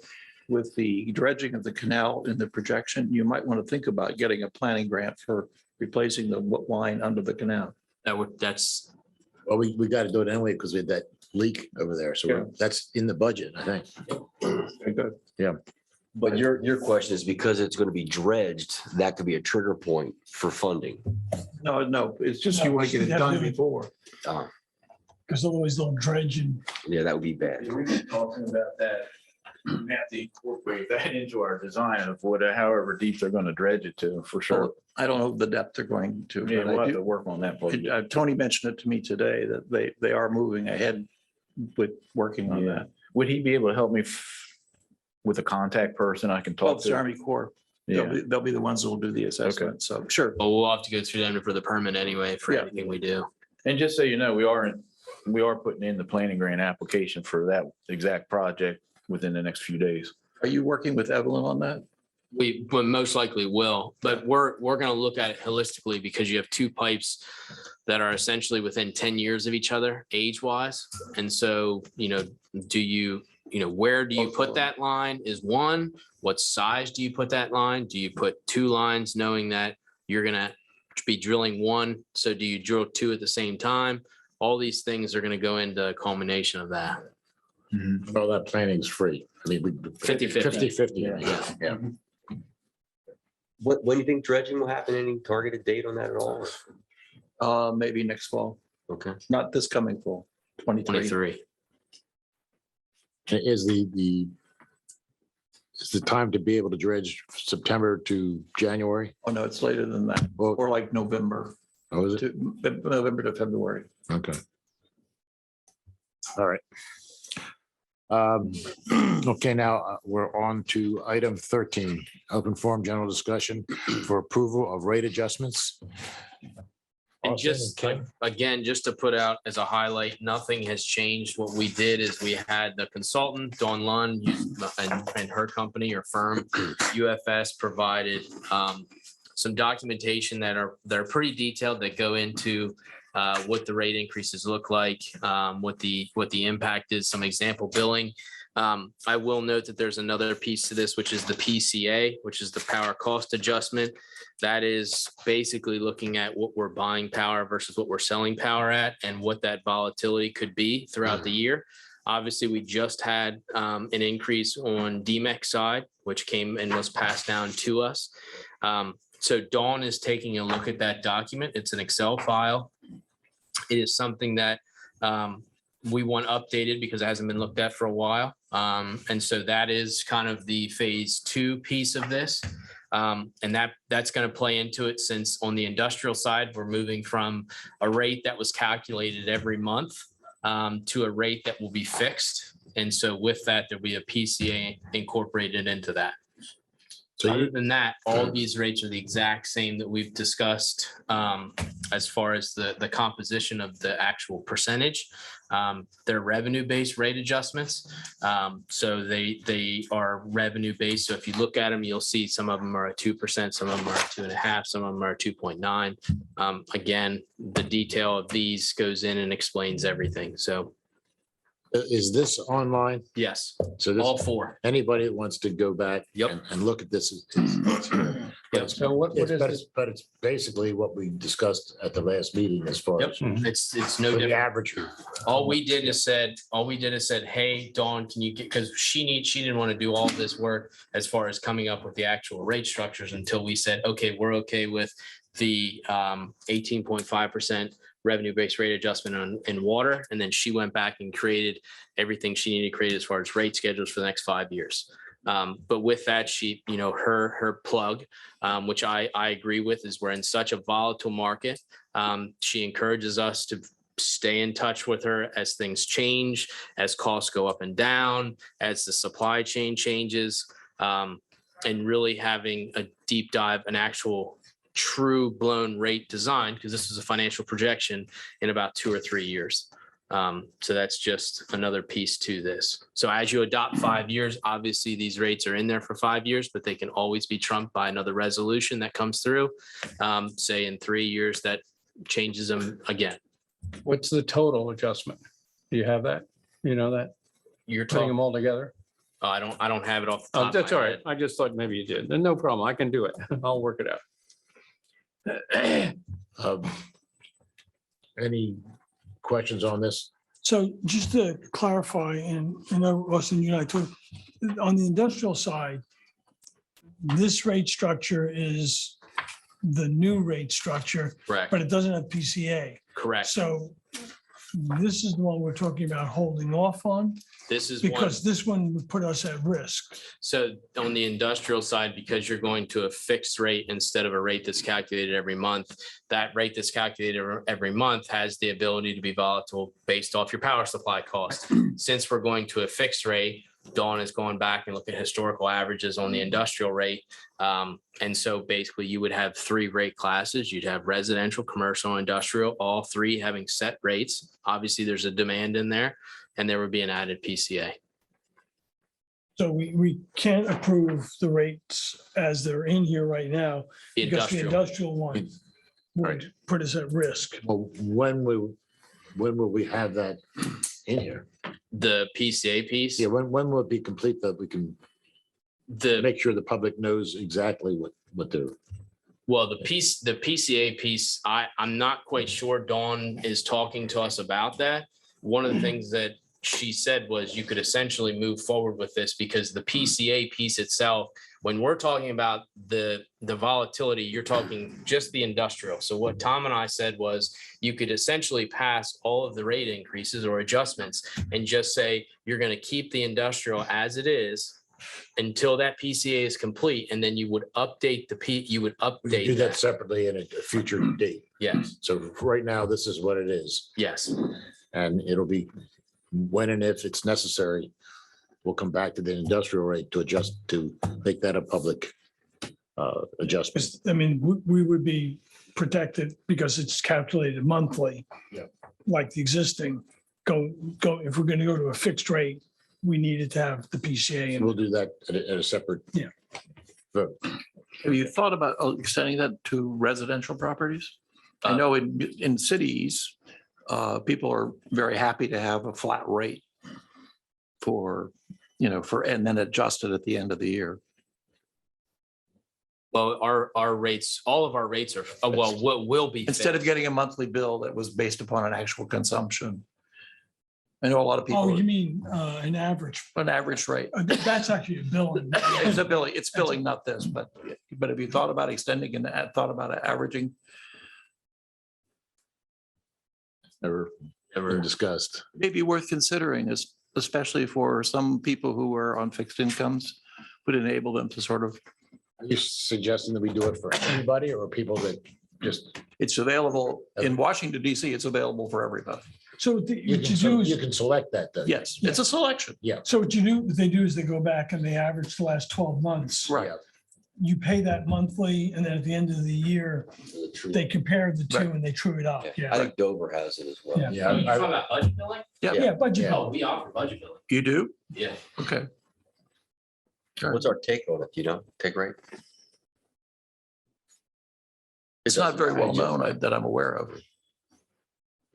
with the dredging of the canal in the projection, you might want to think about getting a planning grant for replacing the line under the canal. That's Well, we got to do it anyway because we had that leak over there. So Yeah. that's in the budget, I think. Very good. But your question is because it's going to be dredged, that could be a trigger point for funding. No, it's just you want to get it done before. because otherwise they'll dredge and Yeah, that would be bad. We've been talking about that We have to incorporate that into our design of however deep they're gonna dredge it to, for sure. I don't know the depth they're going to. Yeah, but we'll I have to do- work on that. part. Tony mentioned it to me today that they are moving ahead with working on Yeah. that. Would he be able to help me with a contact person I can Well, talk it's the to? Army Corps. Yeah, They'll be the ones that will do the assessment. So sure. But we'll have to go through them for the permit anyway for Yeah. anything we do. and just so you know, we are putting in the planning grant application for that exact project within the next few days. Are you working with Evelyn on that? We most likely will, but we're going to look at it holistically because you have two pipes that are essentially within 10 years of each other age wise. And so, where do you put that line is one, what size do you put that line? Do you put two lines knowing that you're going to be drilling one? So do you drill two at the same time? All these things are going to go into a culmination of that. All that planning is free. I mean, we. 50-50. 50-50. Yeah. When do you think dredging will happen? Any targeted date on that at all? Maybe next fall, Okay. not this coming fall, 23. 23. Is the time to be able to dredge September to January? Oh, no, it's later than that, Well, or like November oh, is it? to November to February. Okay. All right. Okay, now we're on to item 13, open forum general discussion for approval of rate adjustments. And Austin and just Kim? again, just to put out as a highlight, nothing has changed. What we did is we had the consultant, Dawn Lund, and her company or firm, UFS, provided some documentation that are pretty detailed that go into what the rate increases look like, what the impact is, some example billing. I will note that there's another piece to this, which is the PCA, which is the power cost adjustment. That is basically looking at what we're buying power versus what we're selling power at and what that volatility could be throughout the year. Obviously, we just had an increase on DMEX side, which came and was passed down to us. So Dawn is taking a look at that document. It's an Excel file. It is something that we want updated because it hasn't been looked at for a while. And so that is kind of the phase 2 piece of this. And that's going to play into it, since on the industrial side, we're moving from a rate that was calculated every month to a rate that will be fixed. And so with that, there'll be a PCA incorporated into that. So Other you, than that, all of these rates are the exact same that we've discussed as far as the composition of the actual percentage. They're revenue-based rate adjustments. So they are revenue-based. So if you look at them, you'll see some of them are at 2%, some of them are at 2.5%, some of them are at 2.9. Again, the detail of these goes in and explains everything. So is this online? yes, So this, all four. anybody that wants to go back Yep. and look at this is here. Yep. So what It's, is but this? it's, but it's basically what we discussed at the last meeting as far Yep. as It's no for the different. average. All we did is said, hey, Dawn, can you get, because she didn't want to do all this work as far as coming up with the actual rate structures until we said, okay, we're okay with the 18.5% revenue-based rate adjustment in water. And then she went back and created everything she needed to create as far as rate schedules for the next 5 years. But with that, she, her plug, which I agree with, is we're in such a volatile market. She encourages us to stay in touch with her as things change, as costs go up and down, as the supply chain changes, and really having a deep dive, an actual true blown rate design, because this is a financial projection in about 2 or 3 years. So that's just another piece to this. So as you adopt 5 years, obviously these rates are in there for 5 years, but they can always be trumped by another resolution that comes through. Say in 3 years, that changes them again. What's the total adjustment? Do you have that? You know that, You're putting talking, them all together? I don't have it off. the Oh, top of that's my all right. head. I just thought maybe you did. Then no problem. I can do it. I'll work it out. Any questions on this? So just to clarify, and I know Austin, you and I talked, on the industrial side, this rate structure is the new rate structure, Correct, but it doesn't have PCA. correct. So this is the one we're talking about holding off on, This is one. because this one would put us at risk. So on the industrial side, because you're going to a fixed rate instead of a rate that's calculated every month, that rate that's calculated every month has the ability to be volatile based off your power supply cost. Since we're going to a fixed rate, Dawn has gone back and looked at historical averages on the industrial rate. And so basically you would have 3 rate classes. You'd have residential, commercial, industrial, all 3 having set rates. Obviously, there's a demand in there, and there would be an added PCA. So we can't approve the rates as they're in here right now, The because the industrial, industrial one would put us at risk. Well, when will we have that in here? the PCA piece, Yeah, when will it be complete that we can the make sure the public knows exactly what they're, Well, the PCA piece, I'm not quite sure Dawn is talking to us about that. One of the things that she said was you could essentially move forward with this because the PCA piece itself, when we're talking about the volatility, you're talking just the industrial. So what Tom and I said was you could essentially pass all of the rate increases or adjustments and just say, you're going to keep the industrial as it is until that PCA is complete, and then you would update you would we update do that that. separately in a future date. Yes, So right now, this is what it is, yes. and it'll be when and if it's necessary, we'll come back to the industrial rate to adjust, to make that a public adjustment. I mean, we would be protected because it's calculated monthly. Yeah. Like the existing, if we're going to go to a fixed rate, we needed to have the PCA. We'll And do that at a separate. Yeah. vote. Have you thought about extending that to residential properties? I know in cities, people are very happy to have a flat rate for, and then adjust it at the end of the year. Well, our rates, all of our rates are, what will be. Instead of fixed. getting a monthly bill that was based upon an actual consumption. I know a lot of oh, you people, mean an average? an average rate. That's actually a billing. It's billing, not this, but have you thought about extending and thought about averaging? Never been discussed. Maybe worth considering, especially for some people who are on fixed incomes, would enable them to sort of, Are you suggesting that we do it for anybody or people that just? it's available in Washington DC, it's available for everybody. So what You you do you is, can select that though. Yes, it's a selection. so what they do is they go back and they average the last 12 months. Right. You pay that monthly, and then at the end of the year, they compare the two Right. and they true it up. I Yeah. think Dover has it as well. Yeah. Yeah. Are you talking I- about budget billing? Yeah, budget. Yeah. bill. Oh, we offer budget billing. You do? Yeah. Okay. What's our take on it? Take rate? It's not very well known that I'm aware of.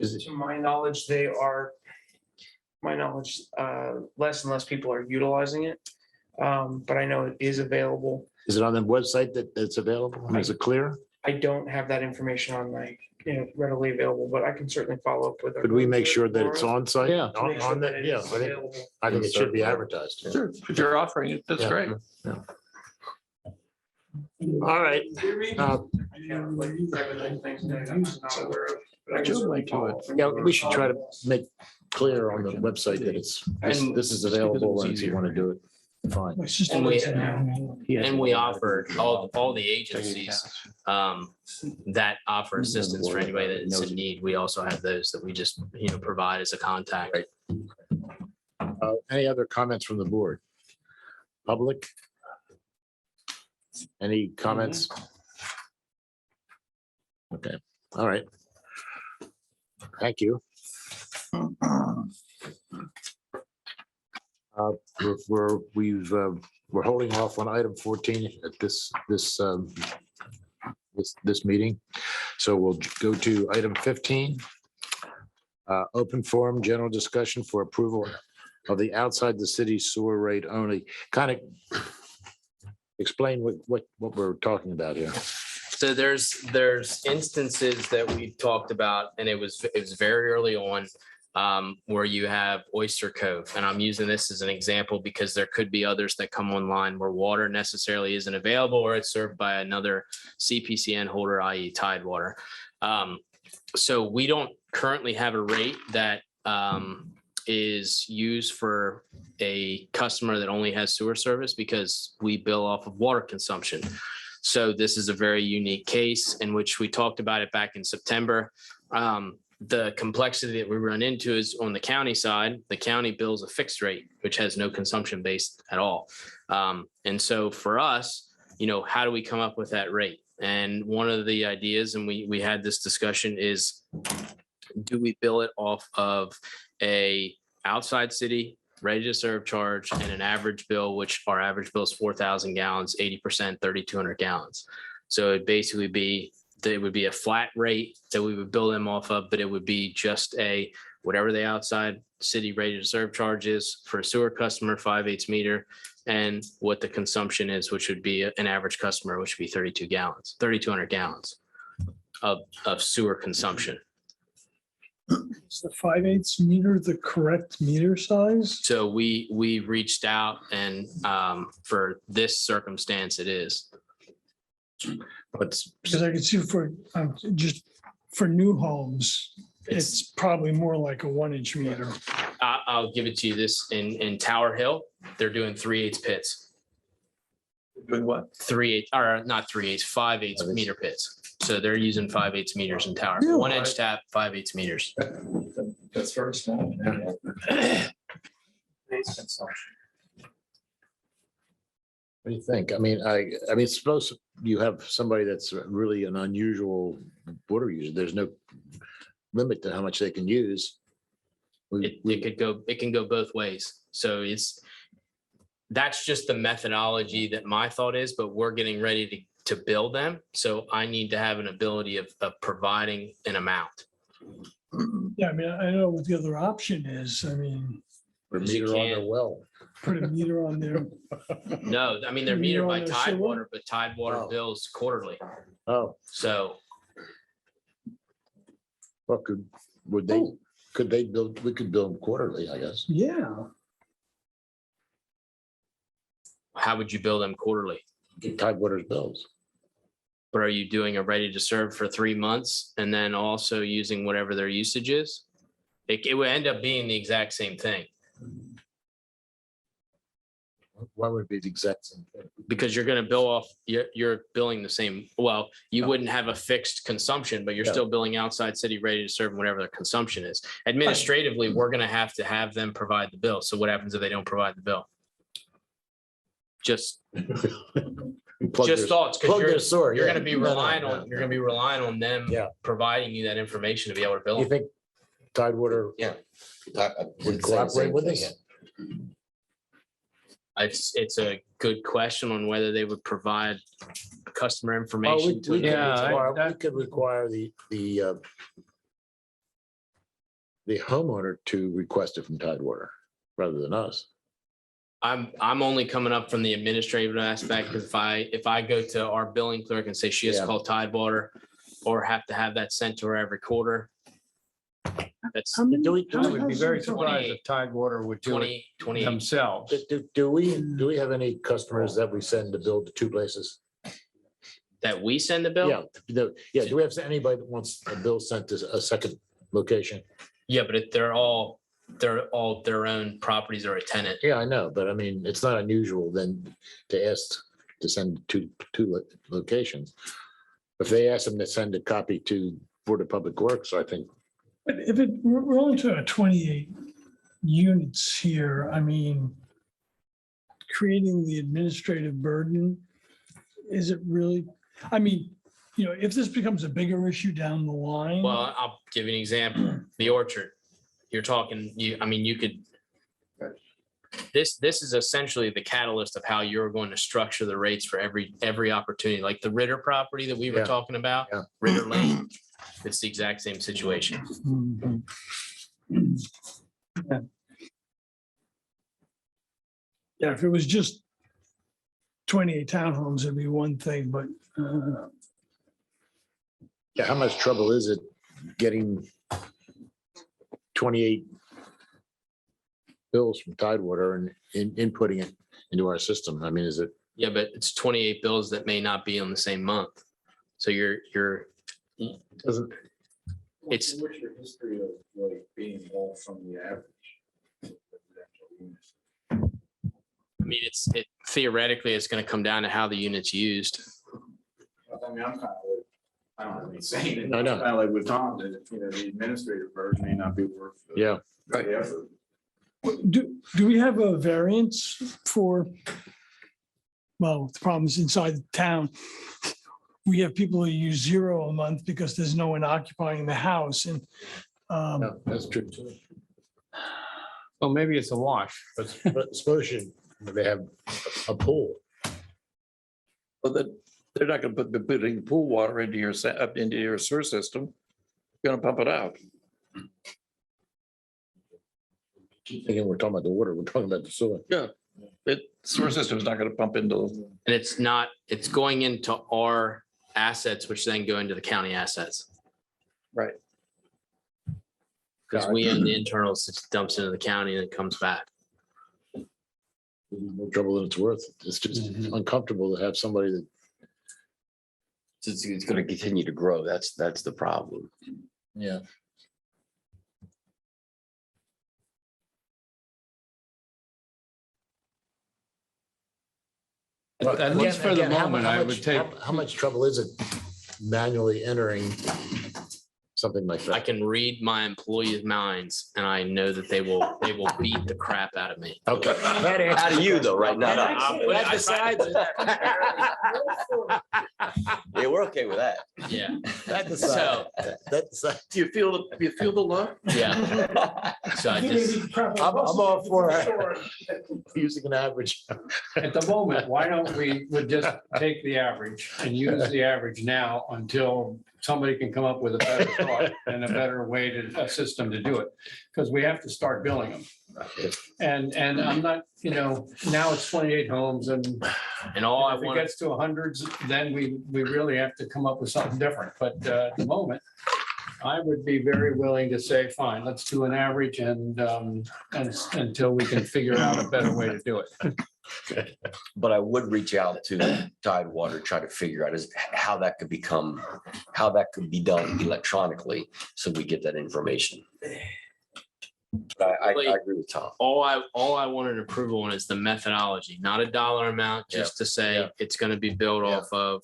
To my knowledge, less and less people are utilizing it. But I know it is available. Is it on the website that it's available? Is it clear? I don't have that information on readily available, but I can certainly follow up with. our- Could we make sure that it's on site? Yeah. to make sure On that that, it yeah, is I think, available. I think it should be advertised. Sure, if you're offering it, that's Yeah. great. All right. Joe might do it. Yeah, we should try to make clear on the website that this is available, and if you want to do it, fine. It's just- And we offer all the agencies that offer assistance for anybody that is in need. We also have those that we just, provide as a contact. Any other comments from the board? Public? Any comments? Okay, all right. Thank you. We're holding off on item 14 at this meeting. So we'll go to item 15. Open forum, general discussion for approval of the outside the city sewer rate only. Kind of explain what we're talking about here. So there's instances that we've talked about, and it was very early on, where you have Oyster Cove, and I'm using this as an example because there could be others that come online where water necessarily isn't available or it's served by another CPCN holder, i.e. Tidewater. So we don't currently have a rate that is used for a customer that only has sewer service because we bill off of water consumption. So this is a very unique case in which we talked about it back in September. The complexity that we run into is on the county side, the county bills a fixed rate, which has no consumption based at all. And so for us, how do we come up with that rate? And one of the ideas, and we had this discussion, is do we bill it off of a outside city ready to serve charge and an average bill, which our average bill is 4,000 gallons, 80%, 3,200 gallons. So it'd basically be, it would be a flat rate that we would bill them off of, but it would be just a, whatever the outside city ready to serve charge is for a sewer customer, 5/8 meter, and what the consumption is, which would be an average customer, which would be 3,200 gallons of sewer consumption. Is the 5/8 meter the correct meter size? So we reached out and for this circumstance, it is. But Because I could see just for new homes, it's probably more like a 1-inch meter. I'll give it to you this in Tower Hill, they're doing 3/8 pits. Doing what? 3/8, or not 3/8, 5/8 meter pits. So they're using 5/8 meters in Tower, Really? 1-inch tap, 5/8 meters. That's very small. what do you think? I mean, suppose you have somebody that's really an unusual water user. There's no limit to how much they can use. It can go both ways. So that's just the methodology that my thought is, but we're getting ready to bill them. So I need to have an ability of providing an amount. Yeah, I mean, I know what the other option is. I mean, Or Because you meter on their can't- well. put a meter on there. No, I mean, they're Meter metered on by their Tidewater, sewer? but Tidewater Oh. bills quarterly. Oh, So well, could they build, we could build them quarterly, I guess. Yeah, how would you bill them quarterly? Get Tidewater's bills. But are you doing a ready to serve for 3 months and then also using whatever their usage is? It would end up being the exact same thing Why would it be the exact same thing? because you're going to bill off, you're billing the same. Well, you wouldn't have a fixed consumption, but you're Yeah. still billing outside city ready to serve whatever their consumption is. Administratively, we're going to have them provide the bill. So what happens if they don't provide the bill? Just Plug Just their- thoughts, plug their because sewer, you're yeah. gonna be No, no, relying no, on, you're gonna be relying on them Yeah. providing you that information to be able to bill You them. think Tidewater Yeah. would cooperate with this? It's a good question on whether they would provide customer Well, information. we to could the- require the homeowner to request it from Tidewater rather than us. I'm only coming up from the administrative aspect, because if I go to our billing clerk and say she has to Yeah. call Tidewater or have to have that sent to her every quarter. That's How many- Do we, I would be very do surprised if Tidewater would do it 20. themselves. do we have any customers that we send to build to two places? That we send the bill? Yeah, do we have anybody that wants a bill sent to a second location? Yeah, but they're all their own properties or a tenant. Yeah, I know, but I mean, it's not unusual then to ask to send to two locations. If they ask them to send a copy to Board of Public Works, I think, but if we're only to 28 units here, I mean, creating the administrative burden, is it really? I mean, if this becomes a bigger issue down the line. Well, I'll give you an example. The Orchard. You're talking, you could. This is essentially the catalyst of how you're going to structure the rates for every opportunity, like the Ritter property that we were Yeah. talking about, Yeah. Ritter Lane. It's the exact same situation. Mhm. Yeah, if it was just 28 townhomes, it'd be one thing, but yeah, how much trouble is it getting 28 bills from Tidewater and inputting it into our system? I mean, is it? Yeah, but it's 28 bills that may not be on the same month. So you're Doesn't, It's, What's your history of like being all from the average? I mean, it theoretically, it's going to come down to how the unit's used. I mean, I'm kind of like, I don't have any saying it. I know. Kind of like with Tom, that, you know, the administrative burden may not be worth. Yeah. The effort. Do we have a variance for? Well, the problem is inside the town. We have people who use 0 a month because there's no one occupying the house and Yeah, that's true too. Well, maybe it's a wash. But suppose they have a pool. Well, they're not gonna be putting pool water into up into your sewer system. You're gonna pump it out. Keep thinking we're talking about the water, we're talking about the sewer. Sewer system's not gonna pump into. And it's going into our assets, which then go into the county assets. Right. Because we own the internals, it dumps into the county and it comes back. More trouble than it's worth. It's just uncomfortable to have somebody that, It's going to continue to grow. That's the problem. yeah. At least for the Again, how moment, mu- I how would much- take, How much trouble is it manually entering something like I that? can read my employees' minds and I know that they will beat the crap out of me. Okay. Out of you though, right? Not us. That decides it. Yeah, we're okay with that. Yeah, That So- decides. That decides. Do you feel the love? yeah. So I just, I'm all for using an average. at the moment, why don't we would just take the average and use the average now until somebody can come up with a better thought and a better way to, a system to do it. Because we have to start billing them. And I'm not, now it's 28 homes and and all I if it want, gets to hundreds, then we really have to come up with something different. But at the moment, I would be very willing to say, fine, let's do an average and until we can figure out a better way to do it. But I would reach out to Tidewater, try to figure out how that could be done electronically, so we get that information. But I agree with Tom. all I wanted approval on is the methodology, not a dollar amount, just to say it's gonna be built off of,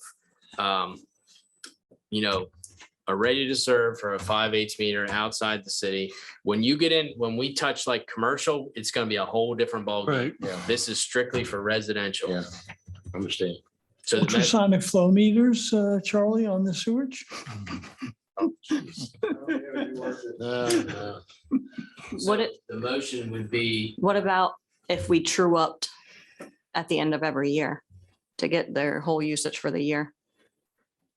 a ready to serve for a 5/8 meter outside the city. When we touch like commercial, it's gonna be a whole different ballgame. Yeah. This is strictly for residential. Yeah. Understand. So the ultrasonic flow meters, Charlie, on the sewage. No. What the motion would be, What about if we true upped at the end of every year to get their whole usage for the year?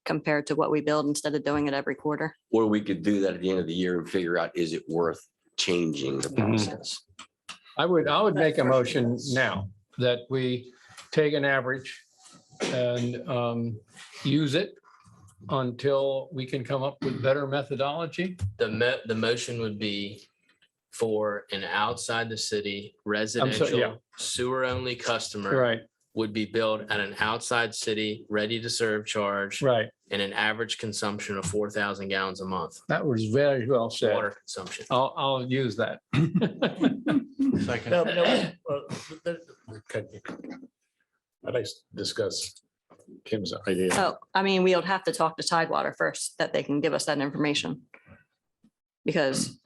Compared to what we build instead of doing it every quarter? Or we could do that at the end of the year and figure out, is it worth changing the process? I would make a motion now that we take an average and use it until we can come up with better methodology. the motion would be for an outside the city residential sewer only customer Right, would be billed at an outside city, ready to serve charge right. and an average consumption of 4,000 gallons a month, That was very well said. water consumption. I'll use that. No, okay. I'd like to discuss Kim's idea. Oh, I mean, we would have to talk to Tidewater first, that they can give us that information. Because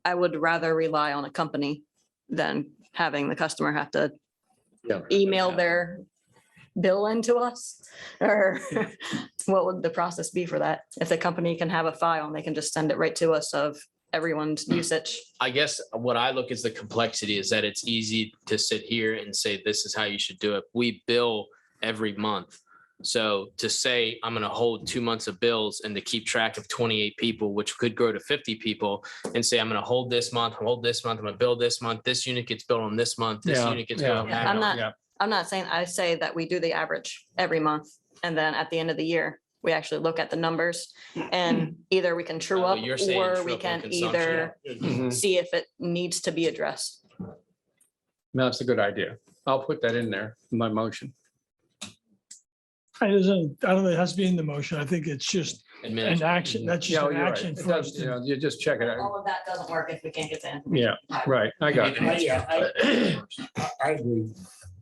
I would rather rely on a company than having the customer have to Yeah. email their bill into us. Or what would the process be for that? If the company can have a file and they can just send it right to us of everyone's usage. I guess what I look is the complexity is that it's easy to sit here and say, this is how you should do it. We bill every month. So to say I'm going to hold 2 months of bills and to keep track of 28 people, which could grow to 50 people, and say I'm going to hold this month, I'm going to bill this month, this unit gets billed on this month, this unit gets billed on that. I'm month. not- I'm not saying, I say that we do the average every month. And then at the end of the year, we actually look at the numbers and either we can true Oh, up you're saying or true we up on can consumption. either Mhm. see if it needs to be addressed. No, That's a good idea. I'll put that in there, in my motion. I don't know, it has to be in the motion. I think it's just an action, that's Yeah, just an you're right. action It for us does, you to. know, you just check it out. All of that doesn't work if we can't get in. Yeah, right. I got you. I agree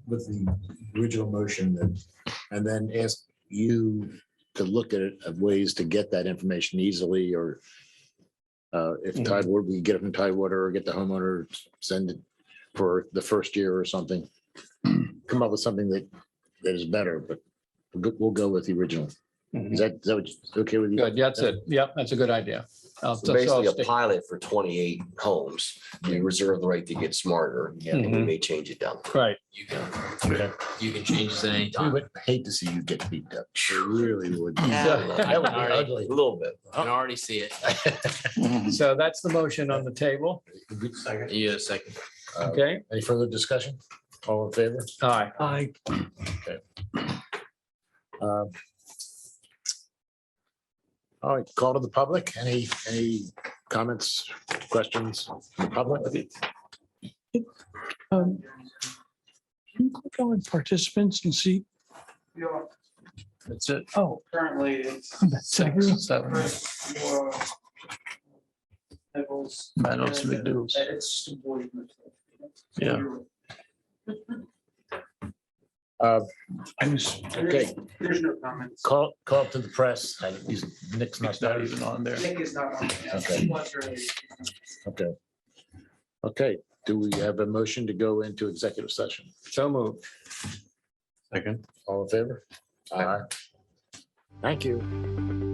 with the original motion and then ask you to look at it of ways to get that information easily or if Tidewater, we get it from Tidewater or get the homeowner, send it for the first year or something. Come up with something that is better, but we'll go with the original. Is that okay with you? Good, that's it. Yep, that's a good idea. So basically a pilot for 28 homes. We reserve the right to get smarter. And we may change it down. Right. You can change this at any We time. would hate to see you get beat up. We really would. Yeah. That would be Alright. ugly. A little bit. I can already see it. So that's the motion on the table. You a second. Okay, Any further discussion? All in favor? aye. I, All right, call to the public. Any comments, questions from the public? can you click on participants and see? That's it. Oh, Currently, it's. Second. Seven. Manuals, big deals. It's. Yeah. I was, Okay, There's no comments. call to the press. Nick's not It's not there. even on there. Nick is not on. Okay. Okay, do we have a motion to go into executive session? So moved. All in favor? Aye. Thank you.